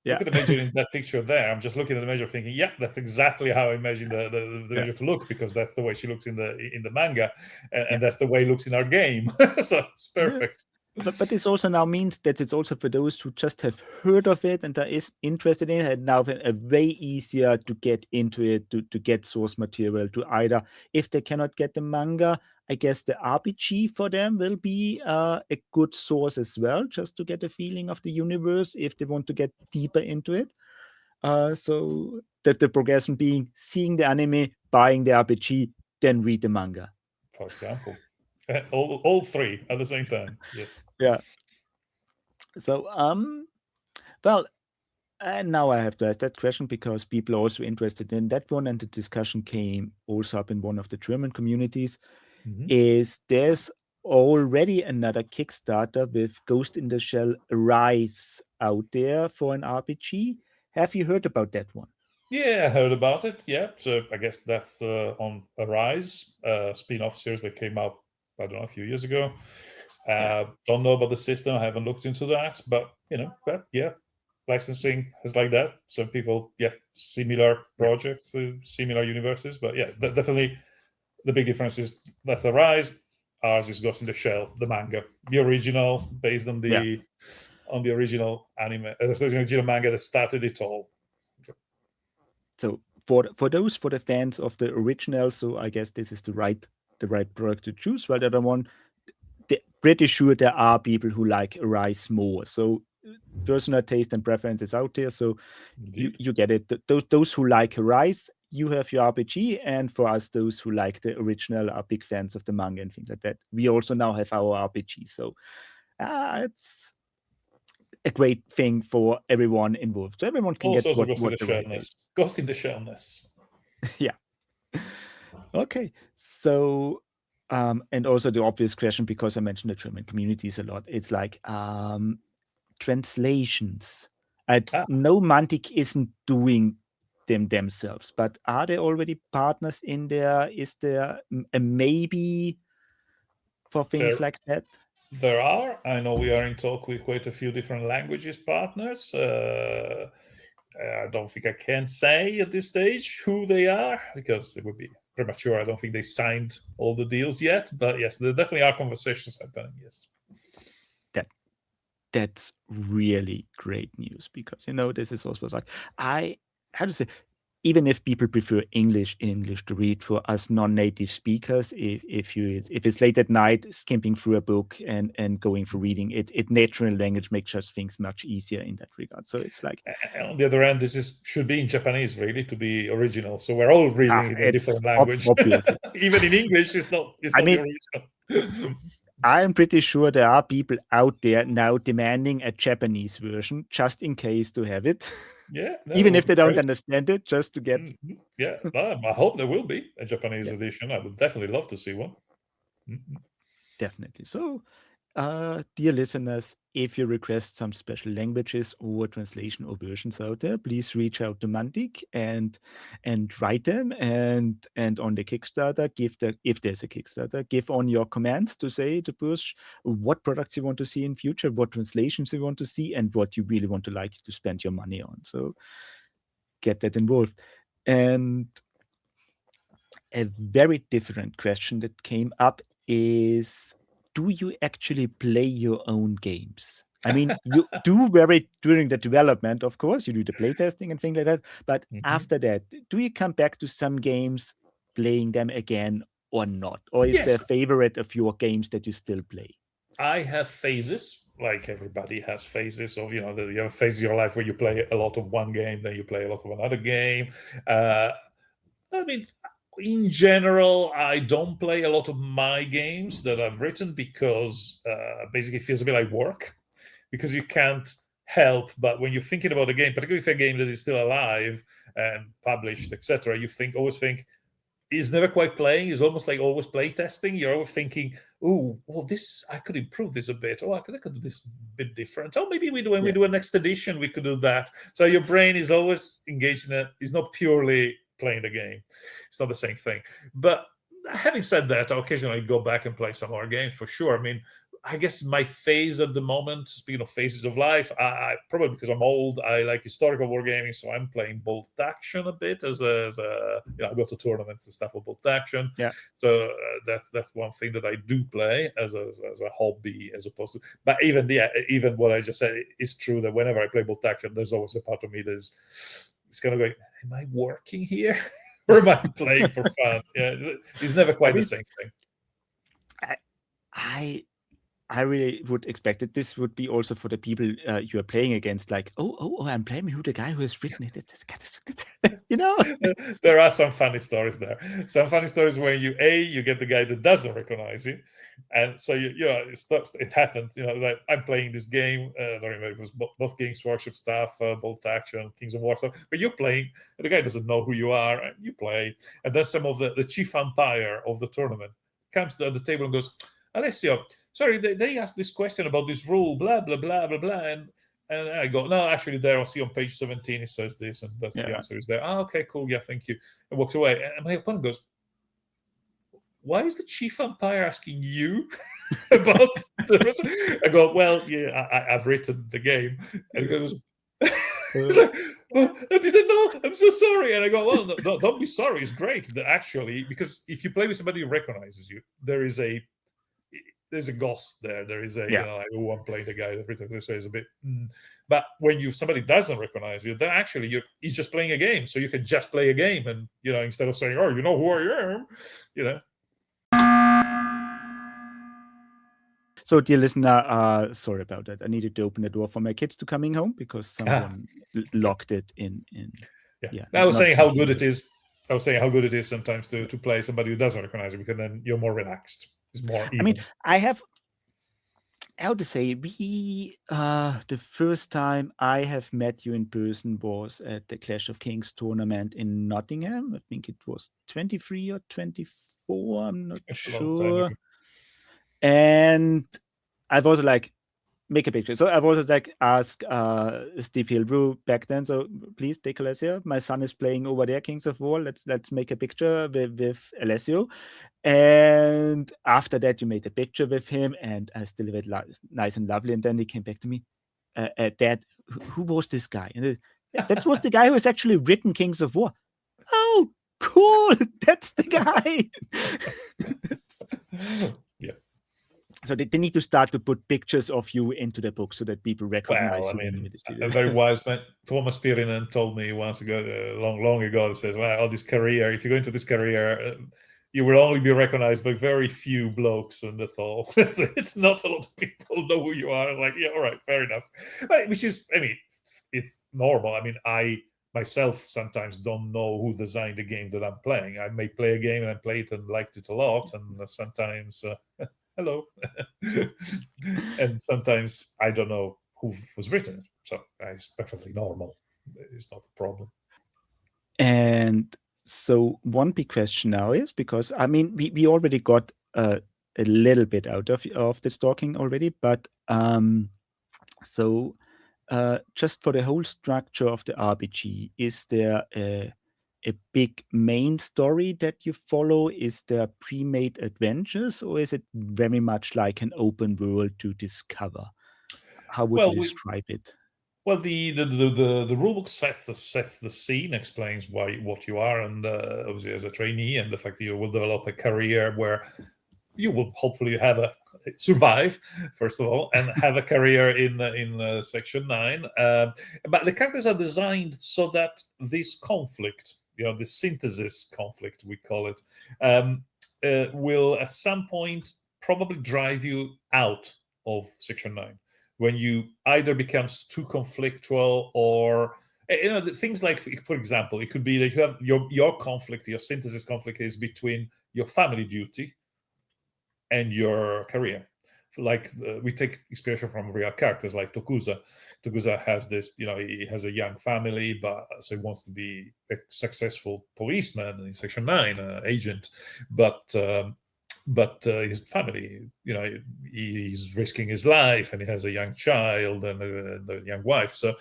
Look at the major in that picture there. I'm just looking at the major thinking, that's exactly how I imagine the major to look, because that's the way she looks in the manga, and that's the way it looks in our game. So it's perfect. But this also now means that it's also for those who just have heard of it and are interested in it, and now a way easier to get into it, to get source material, to either, if they cannot get the manga, I guess the RPG for them will be a good source as well, just to get a feeling of the universe if they want to get deeper into it. So that the progression being seeing the anime, buying the RPG, then read the manga. For example. All three at the same time. Yes. Yeah. So, well, and now I have to ask that question because people are also interested in that one, and the discussion came also up in one of the German communities. Is there's already another Kickstarter with Ghost in the Shell Rise out there for an RPG? Have you heard about that one? Yeah, I heard about it. Yeah, so I guess that's on a rise. Spin-off series that came out, I don't know, a few years ago. Yeah, Don't know about the system. I haven't looked into that, but yeah, licensing is like that. Some people, yeah, similar yeah, projects, similar universes, but yeah, definitely the big difference is that's a rise. Ours is Ghost in the Shell, the manga, the original, based yeah. on the original anime, the original manga that started it all. So for the fans of the original, so I guess this is the right product to choose. While the other one, pretty sure there are people who like Arise more. So personal taste and preferences out there. So you Indeed. you get it. Those who like Arise, you have your RPG, and for us, those who like the original are big fans of the manga and things like that. We also now have our RPG. So it's a great thing for everyone involved. So everyone can get Also Ghost in the what the way they. Shellness. Ghost in the Shellness. Yeah. Okay. So and also the obvious question, because I mentioned the German communities a lot, it's like translations. I Ah, know Mantic isn't doing them themselves, but are there already partners in there? Is there a maybe for things there like that? there are. I know we are in talk with quite a few different languages partners. I don't think I can say at this stage who they are because it would be premature. I don't think they signed all the deals yet, but yes, there definitely are conversations happening. Yes. That that's really great news, because this is also like, I how to say, even if people prefer English to read, for us non-native speakers, if it's late at night skipping through a book and going for reading it, natural language makes just things much easier in that regard. So it's like, On the other end, this is should be in Japanese, really, to be original. So we're all reading it in a it's different language. obviously. Even in English, it's I not the mean, original. I'm pretty sure there are people out there now demanding a Japanese version just in case to have it, Yeah, no, it even would if be they don't great. understand it, just to get. Yeah, I hope there will be a Japanese Yeah, edition. I would definitely love to see one. Mhm. definitely. So, dear listeners, if you request some special languages or translation or versions out there, please reach out to Mantic and write them, and on the Kickstarter, if there's a Kickstarter, give on your commands to say to push what products you want to see in future, what translations you want to see, and what you really want to like to spend your money on. So get that involved. And a very different question that came up is, do you actually play your own games? I mean, you do during the development, of course, you do the playtesting and things like that. But Mhm. after that, do you come back to some games, playing them again or not? Or is there Yes, a favorite of your games that you still play? I have phases. Like everybody has phases of you have phases of your life where you play a lot of one game, then you play a lot of another game. Uh, I mean, in general, I don't play a lot of my games that I've written because basically it feels a bit like work because you can't help but when you're thinking about a game, particularly if a game that is still alive and published, etc., always think is never quite playing. It's almost like always play testing. You're always thinking, "Oh, well, this I could improve this a bit. Oh, I could do this a bit different. Oh, maybe when we Yeah. do a next edition, we could do that." So your brain is always engaged in it. It's not purely playing the game. It's not the same thing. But having said that, I occasionally go back and play some more games for sure. I mean, I guess my phase at the moment, speaking of phases of life, I probably because I'm old, I like historical wargaming, so I'm playing bolt action a bit as a I go to tournaments and stuff with bolt action. Yeah. So that's one thing that I do play as a hobby, as opposed to. But even what I just said is true that whenever I play bolt action, there's always a part of me that's it's kind of going, "Am I working here, or am I playing for fun?" Yeah, it's never I quite the mean, same thing. I, I I really would expect that this would be also for the people you are playing against, like, oh, I'm playing with the guy who has written it. you know? There are some funny stories there. Some funny stories where you get the guy that doesn't recognize you, and so it happened. That I'm playing this game. I don't remember, it was both Games Workshop stuff, Bolt Action, Kings of War stuff. But you're playing, and the guy doesn't know who you are, and you play, and then some of the chief umpire of the tournament comes to the table and goes, "Alessio, sorry, they asked this question about this rule, blah blah blah blah blah," and And I go, no, actually, there, I'll see on page 17, it says this, and that's the answer is there. Oh, okay, cool, yeah, thank you. And walks away. And my opponent goes, why is the chief umpire asking you about the rest? I go, well, yeah, I've written the game. And he goes, he's like, oh, I didn't know. I'm so sorry. And I go, well, no, don't be sorry. It's great. Actually, because if you play with somebody who recognizes you, there's a ghost there. There is I'm playing the guy that written so it's a bit. But when somebody doesn't recognize you, then actually he's just playing a game. So you can just play a game, and instead of saying, oh, you know who I am, So, dear listener, sorry about that. I needed to open the door for my kids to coming home because someone locked it in. Yeah. I was saying how good it is. I was saying how good it is sometimes to play somebody who doesn't recognize you, because then you're more relaxed. It's more even. I mean, I have, how to say, the first time I have met you in person was at the Clash of Kings tournament in Nottingham. I think it was 23 or 24. I'm not sure. And I was like, make a picture. So I was like, ask Steve Hilbrew back then. So please take Alessio. My son is playing over there, Kings of War. Let's make a picture with Alessio. And after that, you made a picture with him, and I still did it nice and lovely. And then he came back to me, Dad, who was this guy? And that was the guy who has actually written Kings of War. Oh, cool! That's the guy. Yeah. So they need to start to put pictures of you into the book so that people recognize you. I mean, a very wise man, Thomas Pirinen, told me once ago, long ago, he says, this career, if you go into this career, you will only be recognized by very few blokes, and that's all. It's not a lot of people know who you are. I was like, yeah, all right, fair enough. Which is, I mean, it's normal. I mean, I myself sometimes don't know who designed the game that I'm playing. I may play a game and I play it and liked it a lot, and sometimes... hello. And sometimes I don't know who was written. So it's perfectly normal. It's not a problem. And so one big question now is, because I mean, we already got a little bit out of this talking already, but just for the whole structure of the RPG, is there a big main story that you follow? Is there pre-made adventures, or is it very much like an open world to discover? How would you describe it? Well, the rulebook sets the scene, explains what you are, and obviously as a trainee, and the fact that you will develop a career where you will hopefully survive, first of all, and have a career in Section 9. But the characters are designed so that this conflict, the synthesis conflict, we call it, will at some point probably drive you out of Section 9. When you either becomes too conflictual, or things like, for example, it could be that you have your conflict, your synthesis conflict is between your family duty and your career. Like we take inspiration from real characters like Tokusa. Tokusa has this, he has a young family, so he wants to be a successful policeman in Section 9 agent, but his family, he's risking his life, and he has a young child and a young wife. So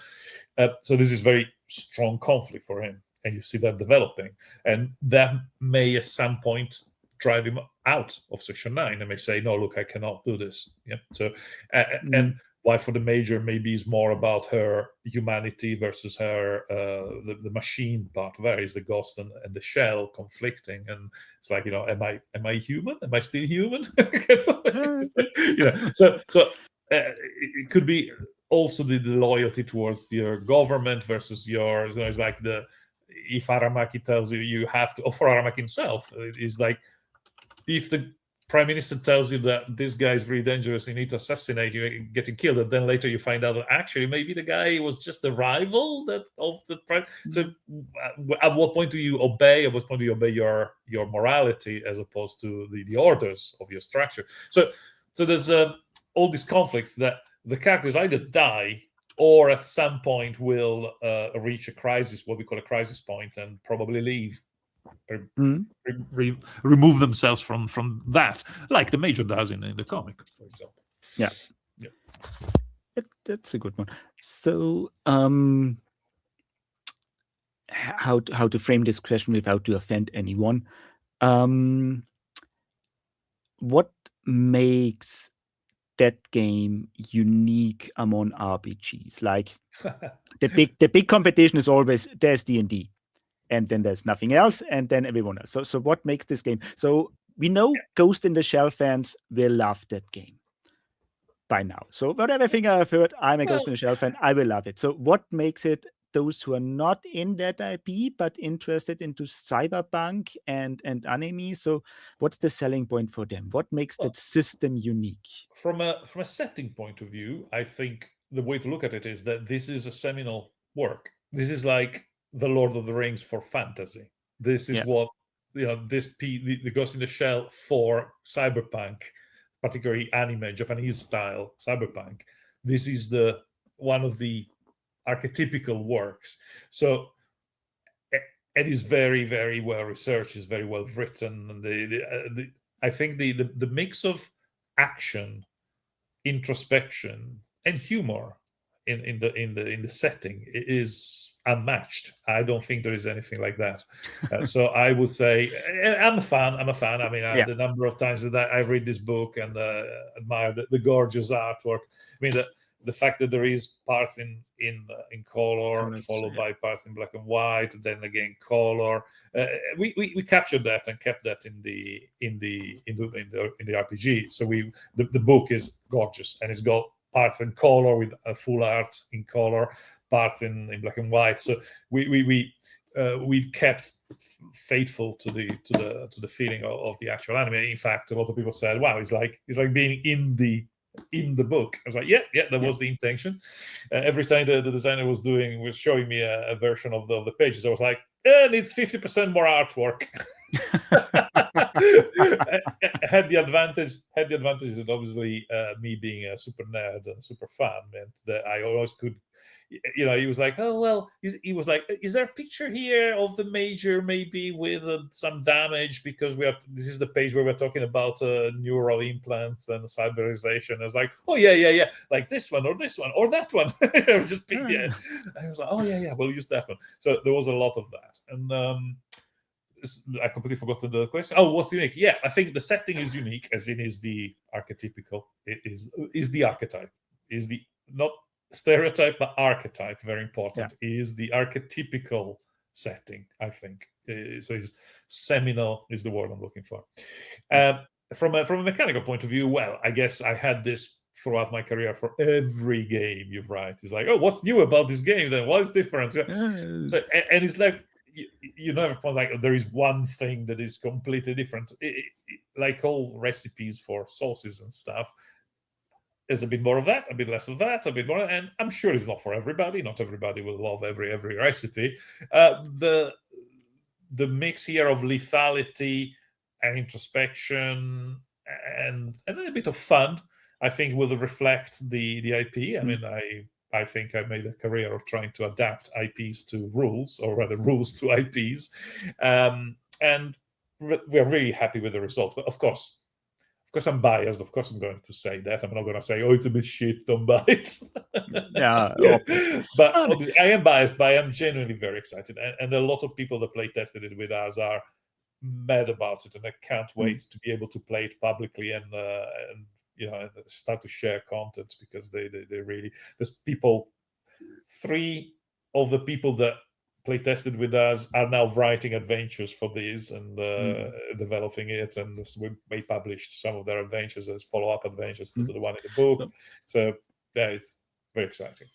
this is very strong conflict for him, and you see that developing, and that may at some point drive him out of Section 9 and may say, no, look, I cannot do this. Yeah. So and why for the major maybe is more about her humanity versus her the machine part, where is the ghost and the shell conflicting, and it's like, am I human? Am I still human? So it could be also the loyalty towards your government versus yours. It's like if Aramaki tells you have to, or for Aramaki himself, it's like, if the prime minister tells you that this guy is really dangerous, you need to assassinate you, getting killed, and then later you find out that actually maybe the guy was just a rival of the prime. So at what point do you obey? At what point do you obey your morality as opposed to the orders of your structure? So there's all these conflicts that the characters either die or at some point will reach a crisis, what we call a crisis point, and probably leave. Remove themselves from that, like the major does in the comic, for example. Yeah. That's a good one. So, how to frame this question without to offend anyone? Um, what makes that game unique among RPGs? Like the big competition is always there's D&D, and then there's nothing else, and then everyone else. So what makes this game? So we know Ghost in the Shell fans will love that game by now. So about everything I've heard, I'm a Ghost in Well, the Shell fan. I will love it. So what makes it those who are not in that IP but interested into cyberpunk and anime? So what's the selling point for them? What makes that system unique? from a setting point of view, I think the way to look at it is that this is a seminal work. This is like the Lord of the Rings for fantasy. This is Yeah. what the Ghost in the Shell for cyberpunk, particularly anime, Japanese style cyberpunk. This is the one of the archetypical works. So it is very, very well researched. It's very well written. And I think the mix of action, introspection, and humor in the setting is unmatched. I don't think there is anything like that. So I would say I'm a fan. I'm a fan. I mean, Yeah. the number of times that I read this book and admire the gorgeous artwork. I mean, the fact that there is parts in color followed by parts in black and white, then again color. We captured that and kept that in the RPG. So the book is gorgeous, and it's got parts in color with full art in color, parts in black and white. So we kept faithful to the feeling of the actual anime. In fact, a lot of people said, "Wow, it's like being in the book." I was like, yeah, that was the intention. Every time the designer was showing me a version of the pages, I was like, it needs 50% more artwork. had the advantage that obviously me being a super nerd and super fan meant that I always could. He was like, oh well, he was like, is there a picture here of the major maybe with some damage, because this is the page where we're talking about neural implants and cyberization. I was like, oh yeah, like this one or that one. I was just picked it. I was like, oh yeah, we'll use that one. So there was a lot of that. And I completely forgot the question. Oh, what's unique? Yeah, I think the setting is unique, as in is the archetypical. It is the archetype. Is the not stereotype but archetype. Very important. Is the archetypical setting. I think so. Is seminal is the word I'm looking for. From a mechanical point of view, well, I guess I had this throughout my career for every game you write. It's like, oh, what's new about this game then? What is different? So, and it's like, you never find like there is one thing that is completely different. Like all recipes for sauces and stuff, there's a bit more of that, a bit less of that, a bit more, and I'm sure it's not for everybody. Not everybody will love every recipe. The mix here of lethality and introspection and a bit of fun, I think, will reflect the IP. I mean, I think I made a career of trying to adapt IPs to rules, or rather rules to IPs. And we're really happy with the result. But of course, I'm biased. Of course, I'm going to say that. I'm not going to say, oh, it's a bit shit, don't buy it. Yeah. But I am biased, but I am genuinely very excited. And a lot of people that play tested it with us are mad about it. And I can't wait to be able to play it publicly and start to share content, because they really, there's people, 3 of the people that play tested with us are now writing adventures for these and developing it, and we published some of their adventures as follow-up adventures to the one in the book. So it's very exciting.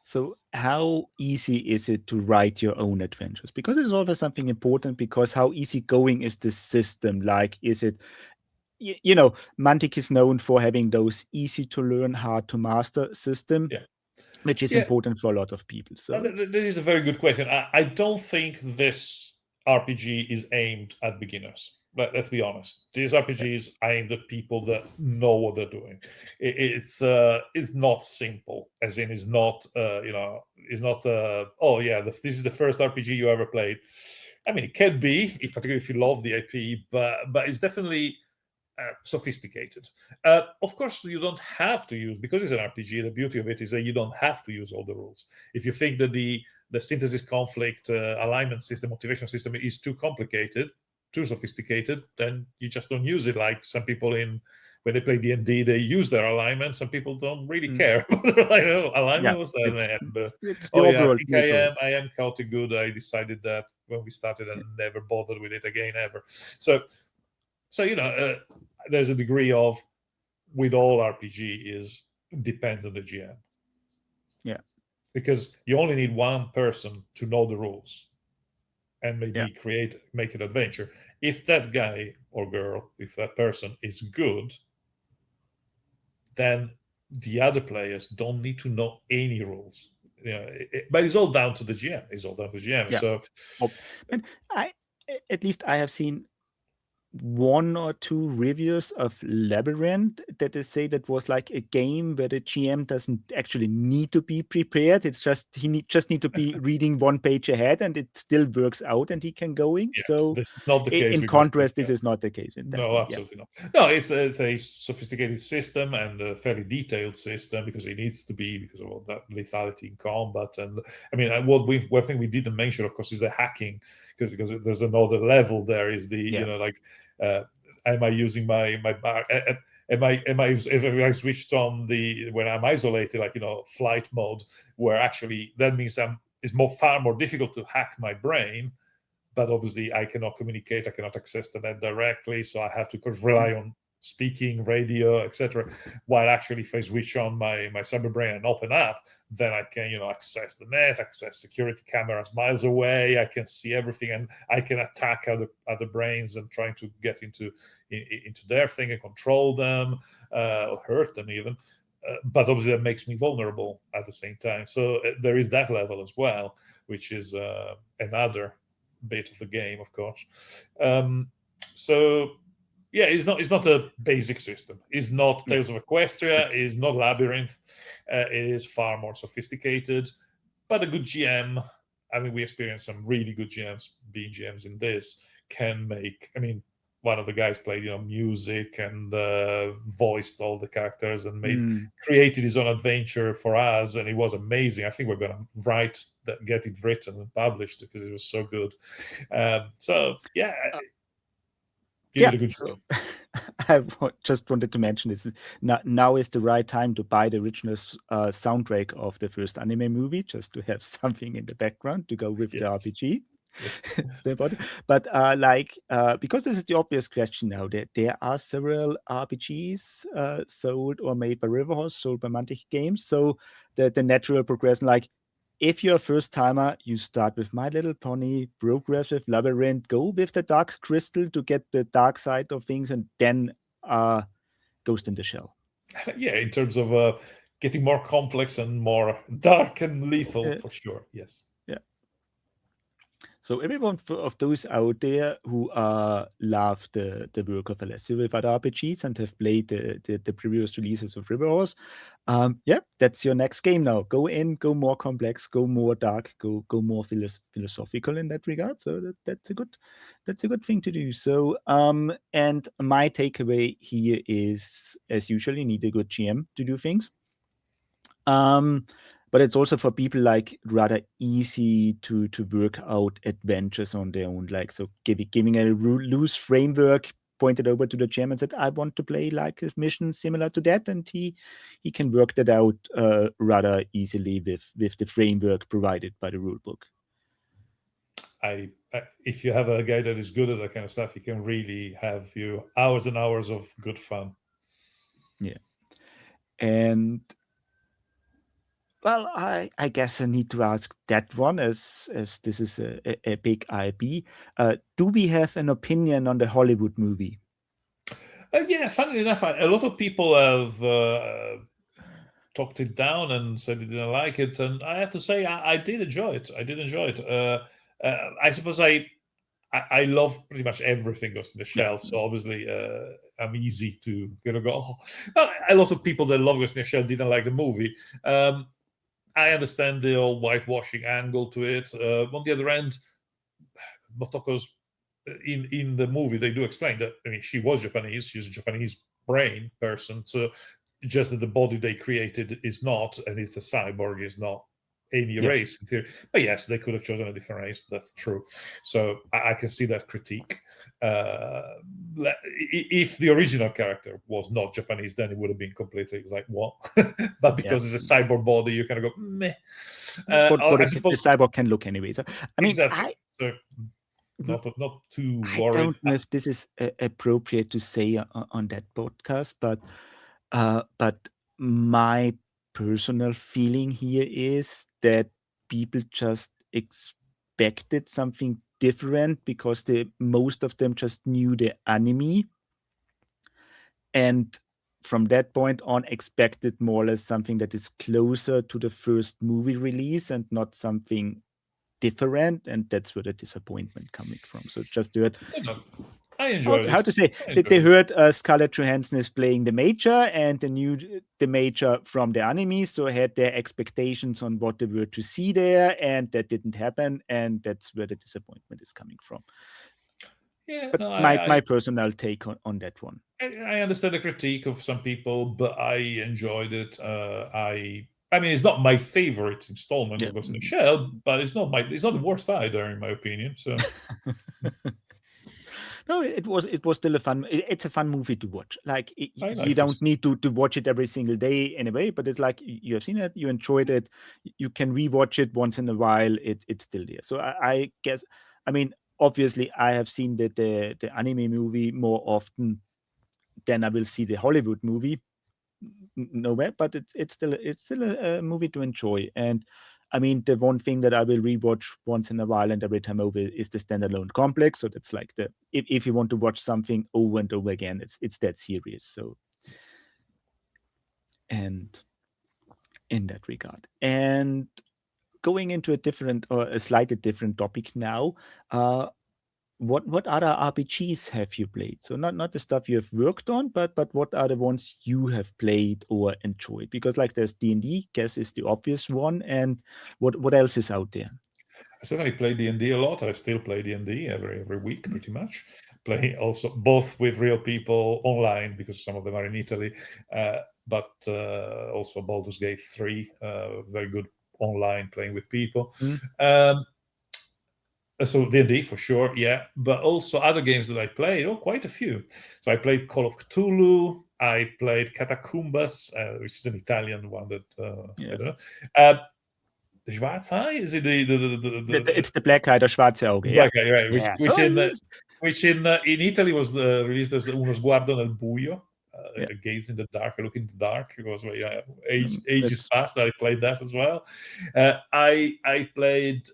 So how easy is it to write your own adventures? Because it's always something important, because how easygoing is the system? Like, is it, Mantic is known for having those easy to learn, hard to master system, which is important for a lot of people. So this is a very good question. I don't think this RPG is aimed at beginners. Let's be honest. This RPG is aimed at people that know what they're doing. It's not simple, as in it's not oh yeah, this is the first RPG you ever played. I mean, it can be, particularly if you love the IP, but it's definitely sophisticated. Of course, you don't have to use, because it's an RPG. The beauty of it is that you don't have to use all the rules. If you think that the synthesis, conflict, alignment system, motivation system is too complicated, too sophisticated, then you just don't use it. Like some people when they play D&D, they use their alignment. Some people don't really care. Alignment was that. It's the Oh yeah, I overall think feel. I am chaotic good. I decided that when we started and never bothered with it again ever. So there's a degree of, with all RPG, is depends on the GM. Yeah. Because you only need one person to know the rules and maybe make an adventure. If that guy or girl, if that person is good, then the other players don't need to know any rules. But it's all down to the GM. Yeah. So, and at least I have seen one or two reviews of Labyrinth that they say that was like a game where the GM doesn't actually need to be prepared. It's just just need to be reading one page ahead, and it still works out, and he can go in. yes, So this is not the case. in contrast, this is not the case. No, absolutely not. No, it's a sophisticated system and a fairly detailed system, because it needs to be, because of all that lethality in combat. And I mean, one thing we didn't mention, of course, is the hacking, because there's another level there. Is am I using my bar? Am I if I switched on when I'm isolated, flight mode, where actually that means it's far more difficult to hack my brain. But obviously, I cannot communicate. I cannot access the net directly, so I have to rely on speaking, radio, etc. While actually, if I switch on my cyber brain and open up, then I can access the net, access security cameras miles away. I can see everything, and I can attack other brains and trying to get into their thing and control them or hurt them even. But obviously, that makes me vulnerable at the same time. So there is that level as well, which is another bit of the game, of course. So yeah, it's not a basic system. It's not Tales of Equestria. It's not Labyrinth. It is far more sophisticated. But a good GM, I mean, we experienced some really good GMs being GMs in this, can make. I mean, one of the guys played music and voiced all the characters and created his own adventure for us, and it was amazing. I think we're going to get it written and published, because it was so good. So yeah, give it a good show. I just wanted to mention this. Now is the right time to buy the original soundtrack of the first anime movie, just to have something in the background to go with the RPG. But because this is the obvious question now, there are several RPGs sold or made by Riverhorse, sold by Mantic Games. So the natural progression, like if you're a first timer, you start with My Little Pony, progress with Labyrinth, go with the Dark Crystal to get the dark side of things, and then Ghost in the Shell. Yeah, in terms of getting more complex and more dark and lethal, for sure. Yes. Yeah. So everyone of those out there who love the work of Alessio with other RPGs and have played the previous releases of Riverhorse, that's your next game now. Go in, go more complex, go more dark, go more philosophical in that regard. So that's a good thing to do. So and my takeaway here is, as usual, you need a good GM to do things. But it's also for people like rather easy to work out adventures on their own. Like, so giving a loose framework, pointed over to the GM and said, I want to play like a mission similar to that. And he can work that out rather easily with the framework provided by the rulebook. If you have a guy that is good at that kind of stuff, he can really have you hours and hours of good fun. Yeah. And well, I guess I need to ask that one, as this is a big IB. Do we have an opinion on the Hollywood movie? Yeah, funnily enough, a lot of people have talked it down and said they didn't like it, and I have to say I did enjoy it. I suppose I love pretty much everything Ghost in the Shell, so obviously I'm easy to go. A lot of people that love Ghost in the Shell didn't like the movie. I understand the old whitewashing angle to it. On the other end, Motoko's in the movie they do explain that. I mean, she was Japanese. She's a Japanese brain person. So just that the body they created is not, and it's a cyborg, is not any Yeah. race in theory. But yes, they could have chosen a different race. But that's true. So I can see that critique. If the original character was not Japanese, then it would have been completely like what? But because Yeah. it's a cyborg body, you kind of go meh. But I the suppose cyborg can look anyway. So I mean, exactly. So not too I worried. don't know if this is appropriate to say on that podcast, but my personal feeling here is that people just expected something different because most of them just knew the anime, and from that point on expected more or less something that is closer to the first movie release and not something different, and that's where the disappointment coming from. So just heard I enjoyed how it. to say they heard Scarlett Johansson is playing the Major, and they knew the Major from the anime, so had their expectations on what they were to see there, and that didn't happen, and that's where the disappointment is coming from. Yeah, But no, my personal take on that one. I understand the critique of some people, but I enjoyed it. I mean, it's not my favorite installment of Ghost in the Shell, but it's not the worst either, in my opinion. So no, it was still a fun. It's a fun movie to watch. Like you don't it. need to watch it every single day anyway. But it's like you have seen it, you enjoyed it. You can rewatch it once in a while. It's still there. So I guess, I mean, obviously, I have seen the anime movie more often than I will see the Hollywood movie. Nowhere, but it's still a movie to enjoy. And I mean, the one thing that I will rewatch once in a while and every time over is the standalone complex. So that's like if you want to watch something over and over again, it's that series. So, and in that regard, and going into a different or a slightly different topic now, what other RPGs have you played? So not the stuff you have worked on, but what are the ones you have played or enjoyed? Because like there's D&D, guess is the obvious one, and what else is out there? I certainly play D&D a lot. I still play D&D every week, pretty much. Play also both with real people online because some of them are in Italy, but also Baldur's Gate 3, very good online playing with people. So D&D for sure, yeah, but also other games that I played, quite a few. So I played Call of Cthulhu, I played Catacombas, which is an Italian one that I don't know. The Schwarzei? Is it it's the Black Eye, the Schwarze Auge. Black Eye, right? Yeah. Which in Italy was released as Uno Sguardo nel Buio, a gaze in the dark, a look in the dark. It was ages past. I played that as well. I played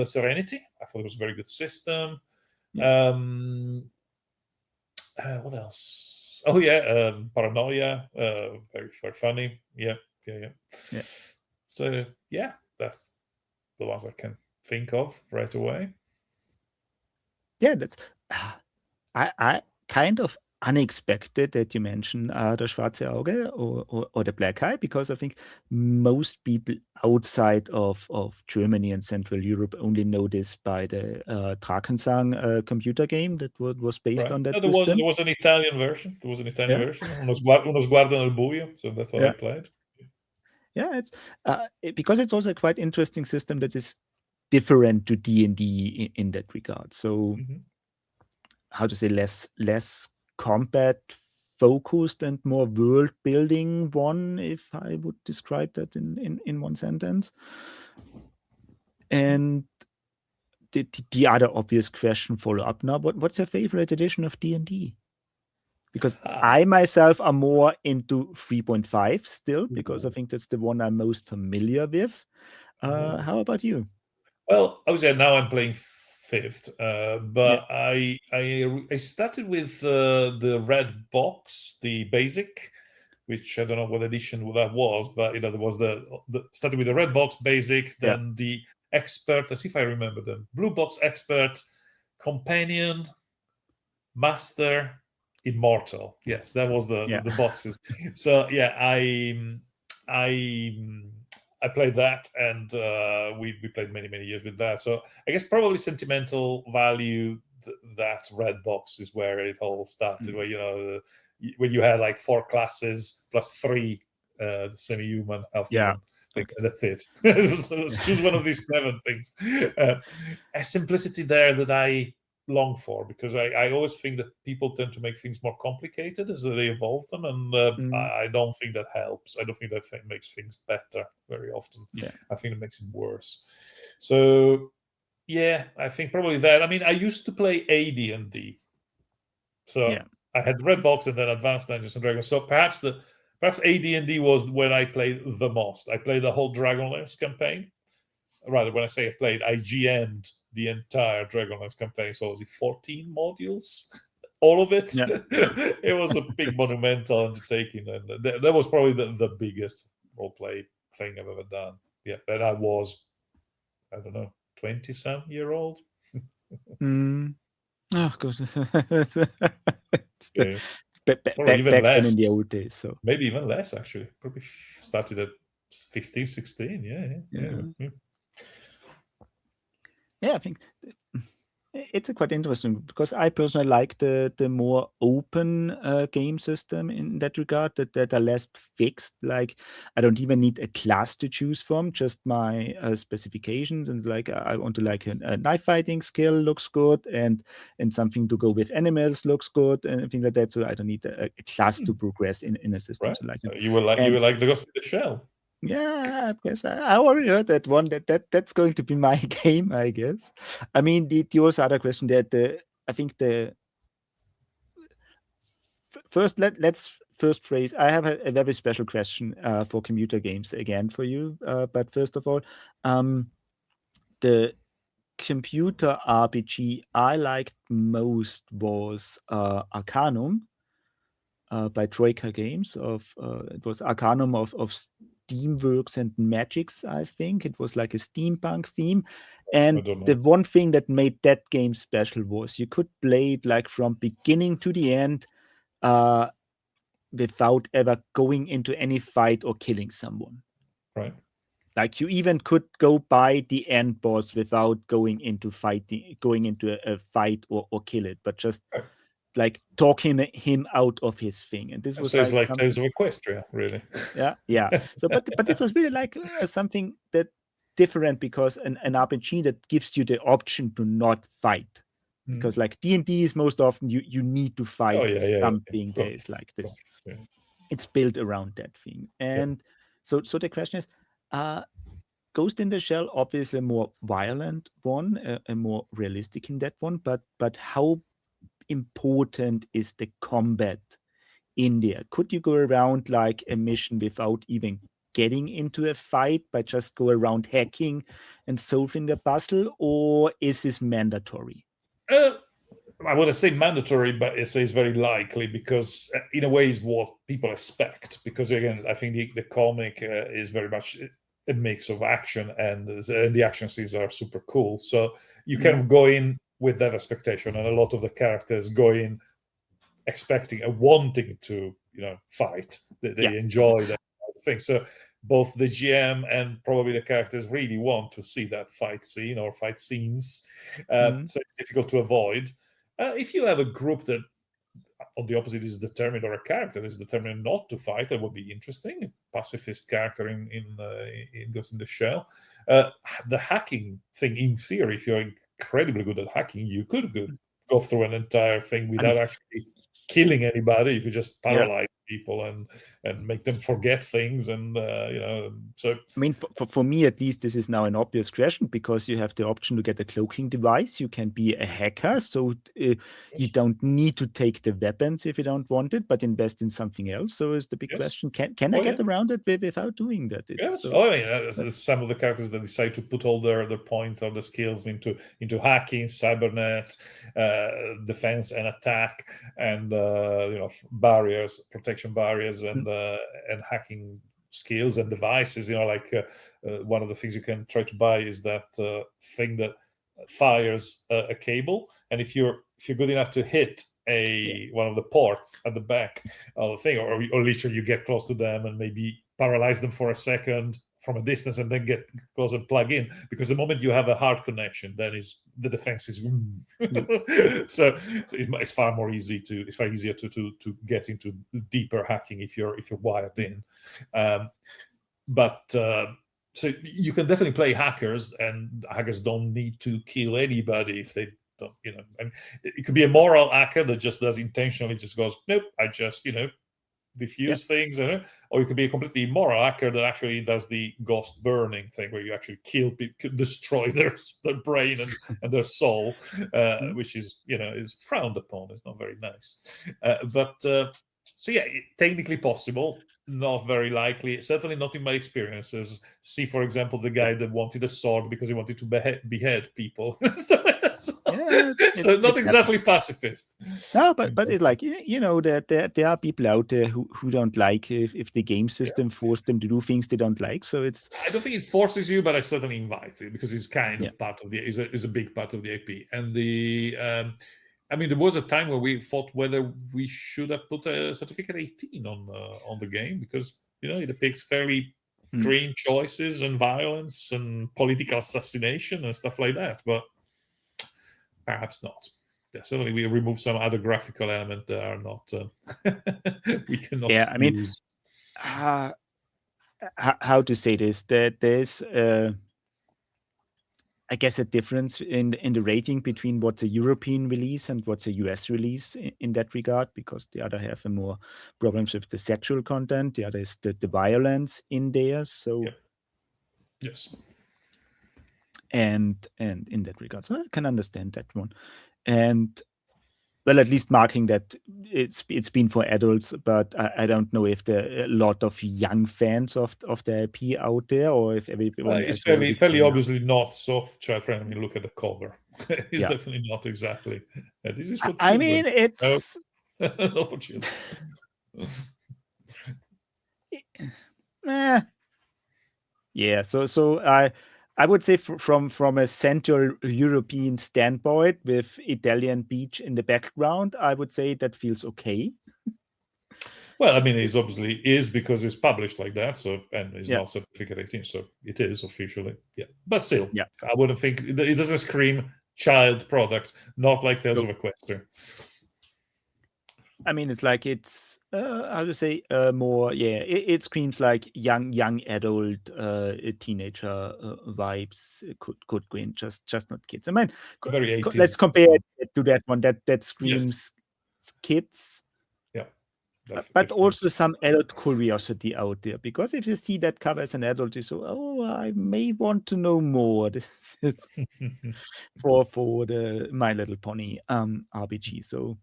Serenity. I thought it was a very good system. What else? Oh yeah, Paranoia. Very very funny. Yeah. So yeah, that's the ones I can think of right away. Yeah, that's I kind of unexpected that you mentioned the Schwarze Auge or the Black Eye, because I think most people outside of Germany and Central Europe only know this by the Drakensang computer game that was based on that system. There was an Italian version. Uno Sguardo nel Buio. So that's what I played. Yeah, it's because it's also a quite interesting system that is different to D&D in that regard. So how to say, less combat focused and more world building one, if I would describe that in one sentence. And the other obvious question follow up now, what's your favorite edition of D&D? Because I myself are more into 3.5 still, because I think that's the one I'm most familiar with. How about you? Well, obviously now I'm playing 5th, but I started with the red box, the basic, which I don't know what edition that was, but there was the started with the red box basic, then the expert. Let's see if I remember them: blue box expert, companion, master, immortal. Yes, that was the boxes. So yeah, I played that, and we played many years with that. So I guess probably sentimental value that red box is where it all started. Where when you had like 4 classes plus 3 semi-human, half-human. Yeah. That's it. So let's choose one of these 7 things. A simplicity there that I long for, because I always think that people tend to make things more complicated as they evolve them, and I don't think that helps. I don't think that makes things better very often. Yeah. I think it makes it worse. So yeah, I think probably that. I mean, I used to play AD&D, so I had Red Box and then Advanced Dungeons and Dragons. So perhaps AD&D was when I played the most. I played the whole Dragonlance campaign. Rather, when I say I played, I GM'd the entire Dragonlance campaign. So was it 14 modules? All of it. Yeah. It was a big monumental undertaking, and that was probably the biggest roleplay thing I've ever done. Yeah, and I was, I don't know, 20-some-year-old. Oh, goodness. Yeah. Back then in the old days. So maybe even less, actually. Probably started at 15, 16. Yeah, I think it's quite interesting, because I personally like the more open game system in that regard, that are less fixed. Like, I don't even need a class to choose from, just my specifications, and like I want to like a knife fighting skill looks good, and something to go with animals looks good, and things like that. So I don't need a class to progress in a system. Right. So like you will like the Ghost in the Shell. Yeah, because I already heard that one. That's going to be my game, I guess. I mean, the also other question that I think first let's first phrase. I have a very special question for computer games again for you. But first of all, the computer RPG I liked most was Arcanum by Troika Games. It was Arcanum of Steamworks and Magics, I think. It was like a steampunk theme. And the one thing that made that game special was you could play it like from beginning to the end without ever going into any fight or killing someone. Right. Like, you even could go by the end boss without going into a fight or kill it, but just like talking him out of his thing. And this was like Tales of Equestria, really. Yeah. So but it was really like something that different, because an RPG that gives you the option to not fight, because like D&D is most often you need to fight something that is like this. It's built around that thing. And so the question is, Ghost in the Shell, obviously a more violent one, a more realistic in that one, but how important is the combat in there? Could you go around like a mission without even getting into a fight, but just go around hacking and solving the puzzle, or is this mandatory? I wouldn't say mandatory, but it says very likely, because in a way is what people expect. Because again, I think the comic is very much a mix of action, and the action scenes are super cool. So you can go in with that expectation, and a lot of the characters go in expecting and wanting to fight. They enjoy that thing. So both the GM and probably the characters really want to see that fight scene or fight scenes. So it's difficult to avoid. If you have a group that on the opposite is determined, or a character is determined not to fight, that would be interesting. A pacifist character in Ghost in the Shell. The hacking thing, in theory, if you're incredibly good at hacking, you could go through an entire thing without actually killing anybody. You could just paralyze people and make them forget things, and so I mean, for me at least, this is now an obvious question, because you have the option to get a cloaking device. You can be a hacker, so you don't need to take the weapons if you don't want it, but invest in something else. So is the big question: can I get around it without doing that? Some of the characters that decide to put all their points or the skills into hacking, cybernet, defense and attack, and barriers, protection barriers, and hacking skills and devices. One of the things you can try to buy is that thing that fires a cable, and if you're good enough to hit one of the ports at the back of the thing, or literally you get close to them and maybe paralyze them for a second from a distance and then get close and plug in, because the moment you have a hard connection, then the defense is so it's far easier to get into deeper hacking if you're wired in. But so you can definitely play hackers, and hackers don't need to kill anybody if they don't, I mean, it could be a moral hacker that just does intentionally, just goes, nope, I just, diffuse things, or you could be a completely immoral hacker that actually does the ghost burning thing, where you actually kill people, destroy their brain and their soul, which is is frowned upon. It's not very nice, but so yeah, technically possible, not very likely, certainly not in my experiences. See, for example, the guy that wanted a sword because he wanted to behead people. so not exactly pacifist. No, but it's like, that there are people out there who don't like if the game system forced them to do things they don't like. So I don't think it forces you, but I certainly invites it, because it's kind of part of is a big part of the IP. And I mean, there was a time where we thought whether we should have put a certificate 18 on the game, because it depicts fairly green choices and violence and political assassination and stuff like that. But perhaps not. Yeah, certainly we remove some other graphical element that are not we cannot use. I mean, how to say this? There's I guess a difference in the rating between what's a European release and what's a US release in that regard, because the other have more problems with the sexual content, the other is the violence in there. So yes. And in that regard, so I can understand that one. And well, at least marking that it's been for adults, but I don't know if there are a lot of young fans of the IP out there, or if everyone it's fairly obviously not soft child friendly. I mean, look at the cover. It's definitely not exactly. This is for children. I mean, it's not for children. Yeah, so I would say from a Central European standpoint, with Italian beach in the background, I would say that feels okay. Well, I mean, it obviously is, because it's published like that, so, and it's not certificate 18, so it is officially. Yeah, but still, I wouldn't think it doesn't scream child product, not like Tales of Equestria. I mean, it's like it's how to say more. Yeah, it screams like young adult teenager vibes. Could go in, just not kids. I mean, very 80s. Let's compare it to that one that screams kids. Yeah, but also some adult curiosity out there, because if you see that cover as an adult, you say, "Oh, I may want to know more." This is for the My Little Pony RPG. So.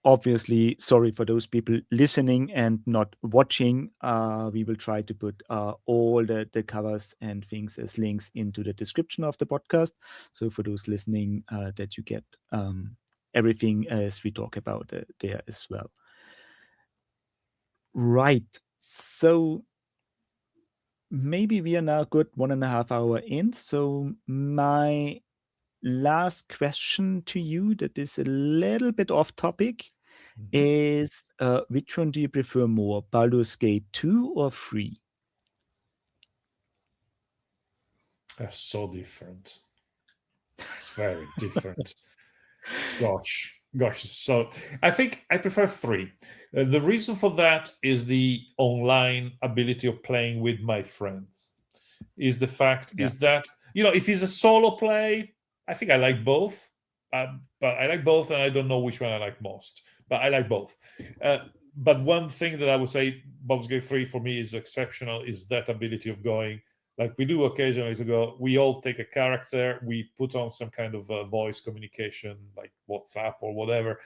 Obviously, sorry for those people listening and not watching. We will try to put all the covers and things as links into the description of the podcast. So for those listening, that you get everything as we talk about there as well. Right. So maybe we are now good 1.5 hours in. So my last question to you, that is a little bit off topic, is which one do you prefer more, Baldur's Gate 2 or 3? They're so different. It's very different. Gosh. So I think I prefer 3. The reason for that is the online ability of playing with my friends. Is the fact is that, if it's a solo play, I think I like both, but I like both, and I don't know which one I like most. But I like both. But one thing that I would say Baldur's Gate 3 for me is exceptional is that ability of going, like we do occasionally, to go, we all take a character, we put on some kind of voice communication, like WhatsApp or whatever,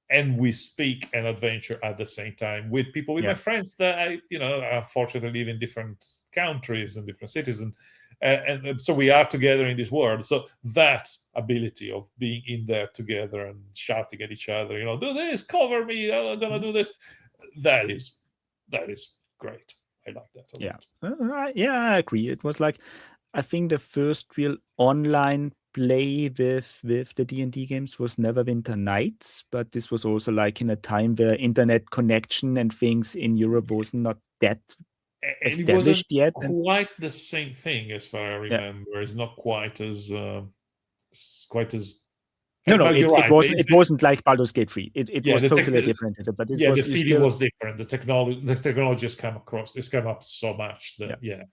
and we speak an adventure at the same time with people, with my friends that I, unfortunately live in different countries and different cities, and so we are together in this world. So that ability of being in there together and shouting at each other, do this, cover me, I'm gonna do this. That is great. I like that a lot. I agree. It was like, I think the first real online play with the D&D games was Neverwinter Nights, but this was also like in a time where internet connection and things in Europe was not that And it wasn't established yet. And quite the same thing as far as I yeah, remember. It's not quite as quite as. no, But you're it right. wasn't like Baldur's Gate 3. It Yeah, was totally different, but it yeah, was the you feeling still. was different. The technology has come across. It's come up so much that it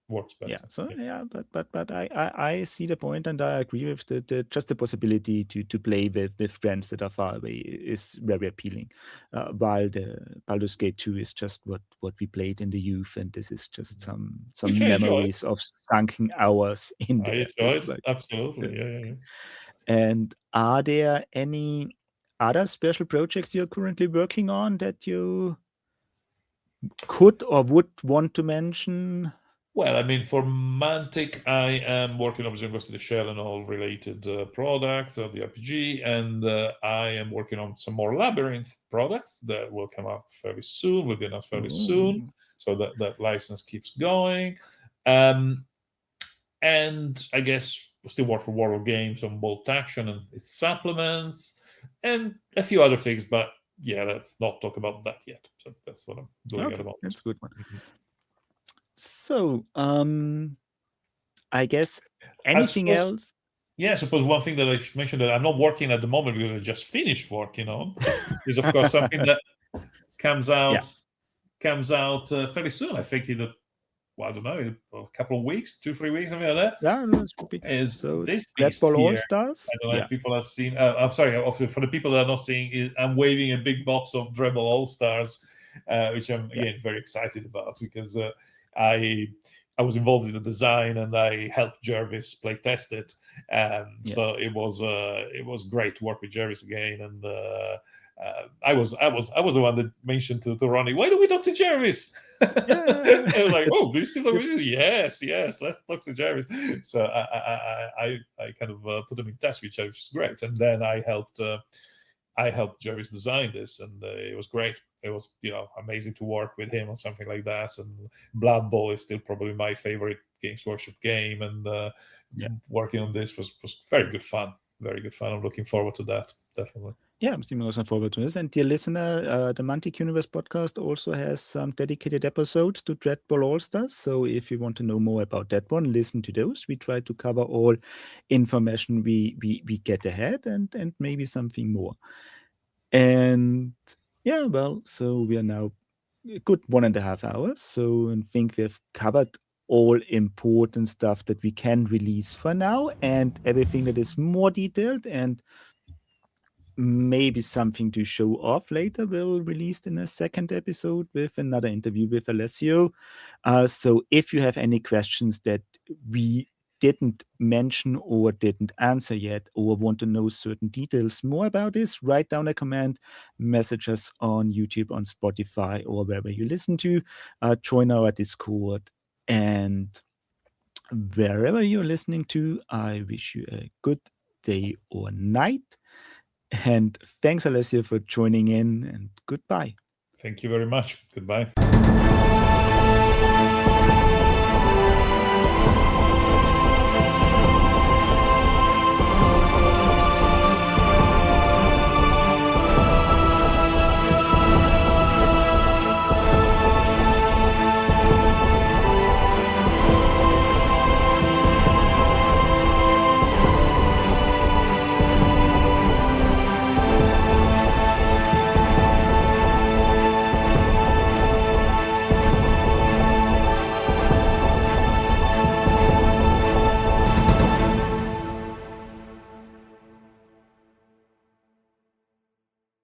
works better. Yeah. So but I see the point, and I agree with the just the possibility to play with friends that are far away is very appealing. While the Baldur's Gate 2 is just what we played in the youth, and this is just some Which I enjoy. memories of sunken hours in there. I enjoyed It's like, absolutely. Yeah. And are there any other special projects you're currently working on that you could or would want to mention? Well, I mean, for Mantic, I am working on the Shell and all related products of the RPG, and I am working on some more Labyrinth products that will come out fairly soon, will be announced fairly soon, so that license keeps going. And I guess we'll still work for World Games on Bolt Action and its supplements, and a few other things, but yeah, let's not talk about that yet. So that's what I'm doing at the moment. That's a good one. So, I guess anything else? Yeah, I suppose one thing that I should mention that I'm not working at the moment because I just finished working on is, of course, something that comes out fairly soon. I think in I don't know, in a couple of weeks, 2-3 weeks, something like that. Yeah, this could be. Is so this Red Bull All Stars? I don't know if people have seen. I'm sorry, for the people that are not seeing, I'm waving a big box of Red Bull All Stars, which I'm again very excited about because I was involved in the design and I helped Jervis play test it. So it was great to work with Jervis again, and I was the one that mentioned to Ronnie, why don't we talk to Jervis? I was like, oh, do you still talk to Jervis? Yes, let's talk to Jervis. So I kind of put them in touch with Jervis, which is great, and then I helped Jervis design this, and it was great. It was amazing to work with him on something like that. And Blood Bowl is still probably my favorite Games Workshop game, and working on this was very good fun. Very good fun. I'm looking forward to that, definitely. Yeah, I'm looking forward to this. And dear listener, the Mantic Universe podcast also has some dedicated episodes to Dread Ball All Stars. So if you want to know more about that one, listen to those. We try to cover all information we get ahead and maybe something more. And yeah, well, so we are now a good 1.5 hours. So I think we have covered all important stuff that we can release for now, and everything that is more detailed and maybe something to show off later will released in a second episode with another interview with Alessio. So if you have any questions that we didn't mention or didn't answer yet, or want to know certain details more about this, write down a comment, message us on YouTube, on Spotify, or wherever you listen to. Join our Discord, and wherever you're listening to, I wish you a good day or night. And thanks, Alessio, for joining in, and goodbye. Thank you very much. Goodbye.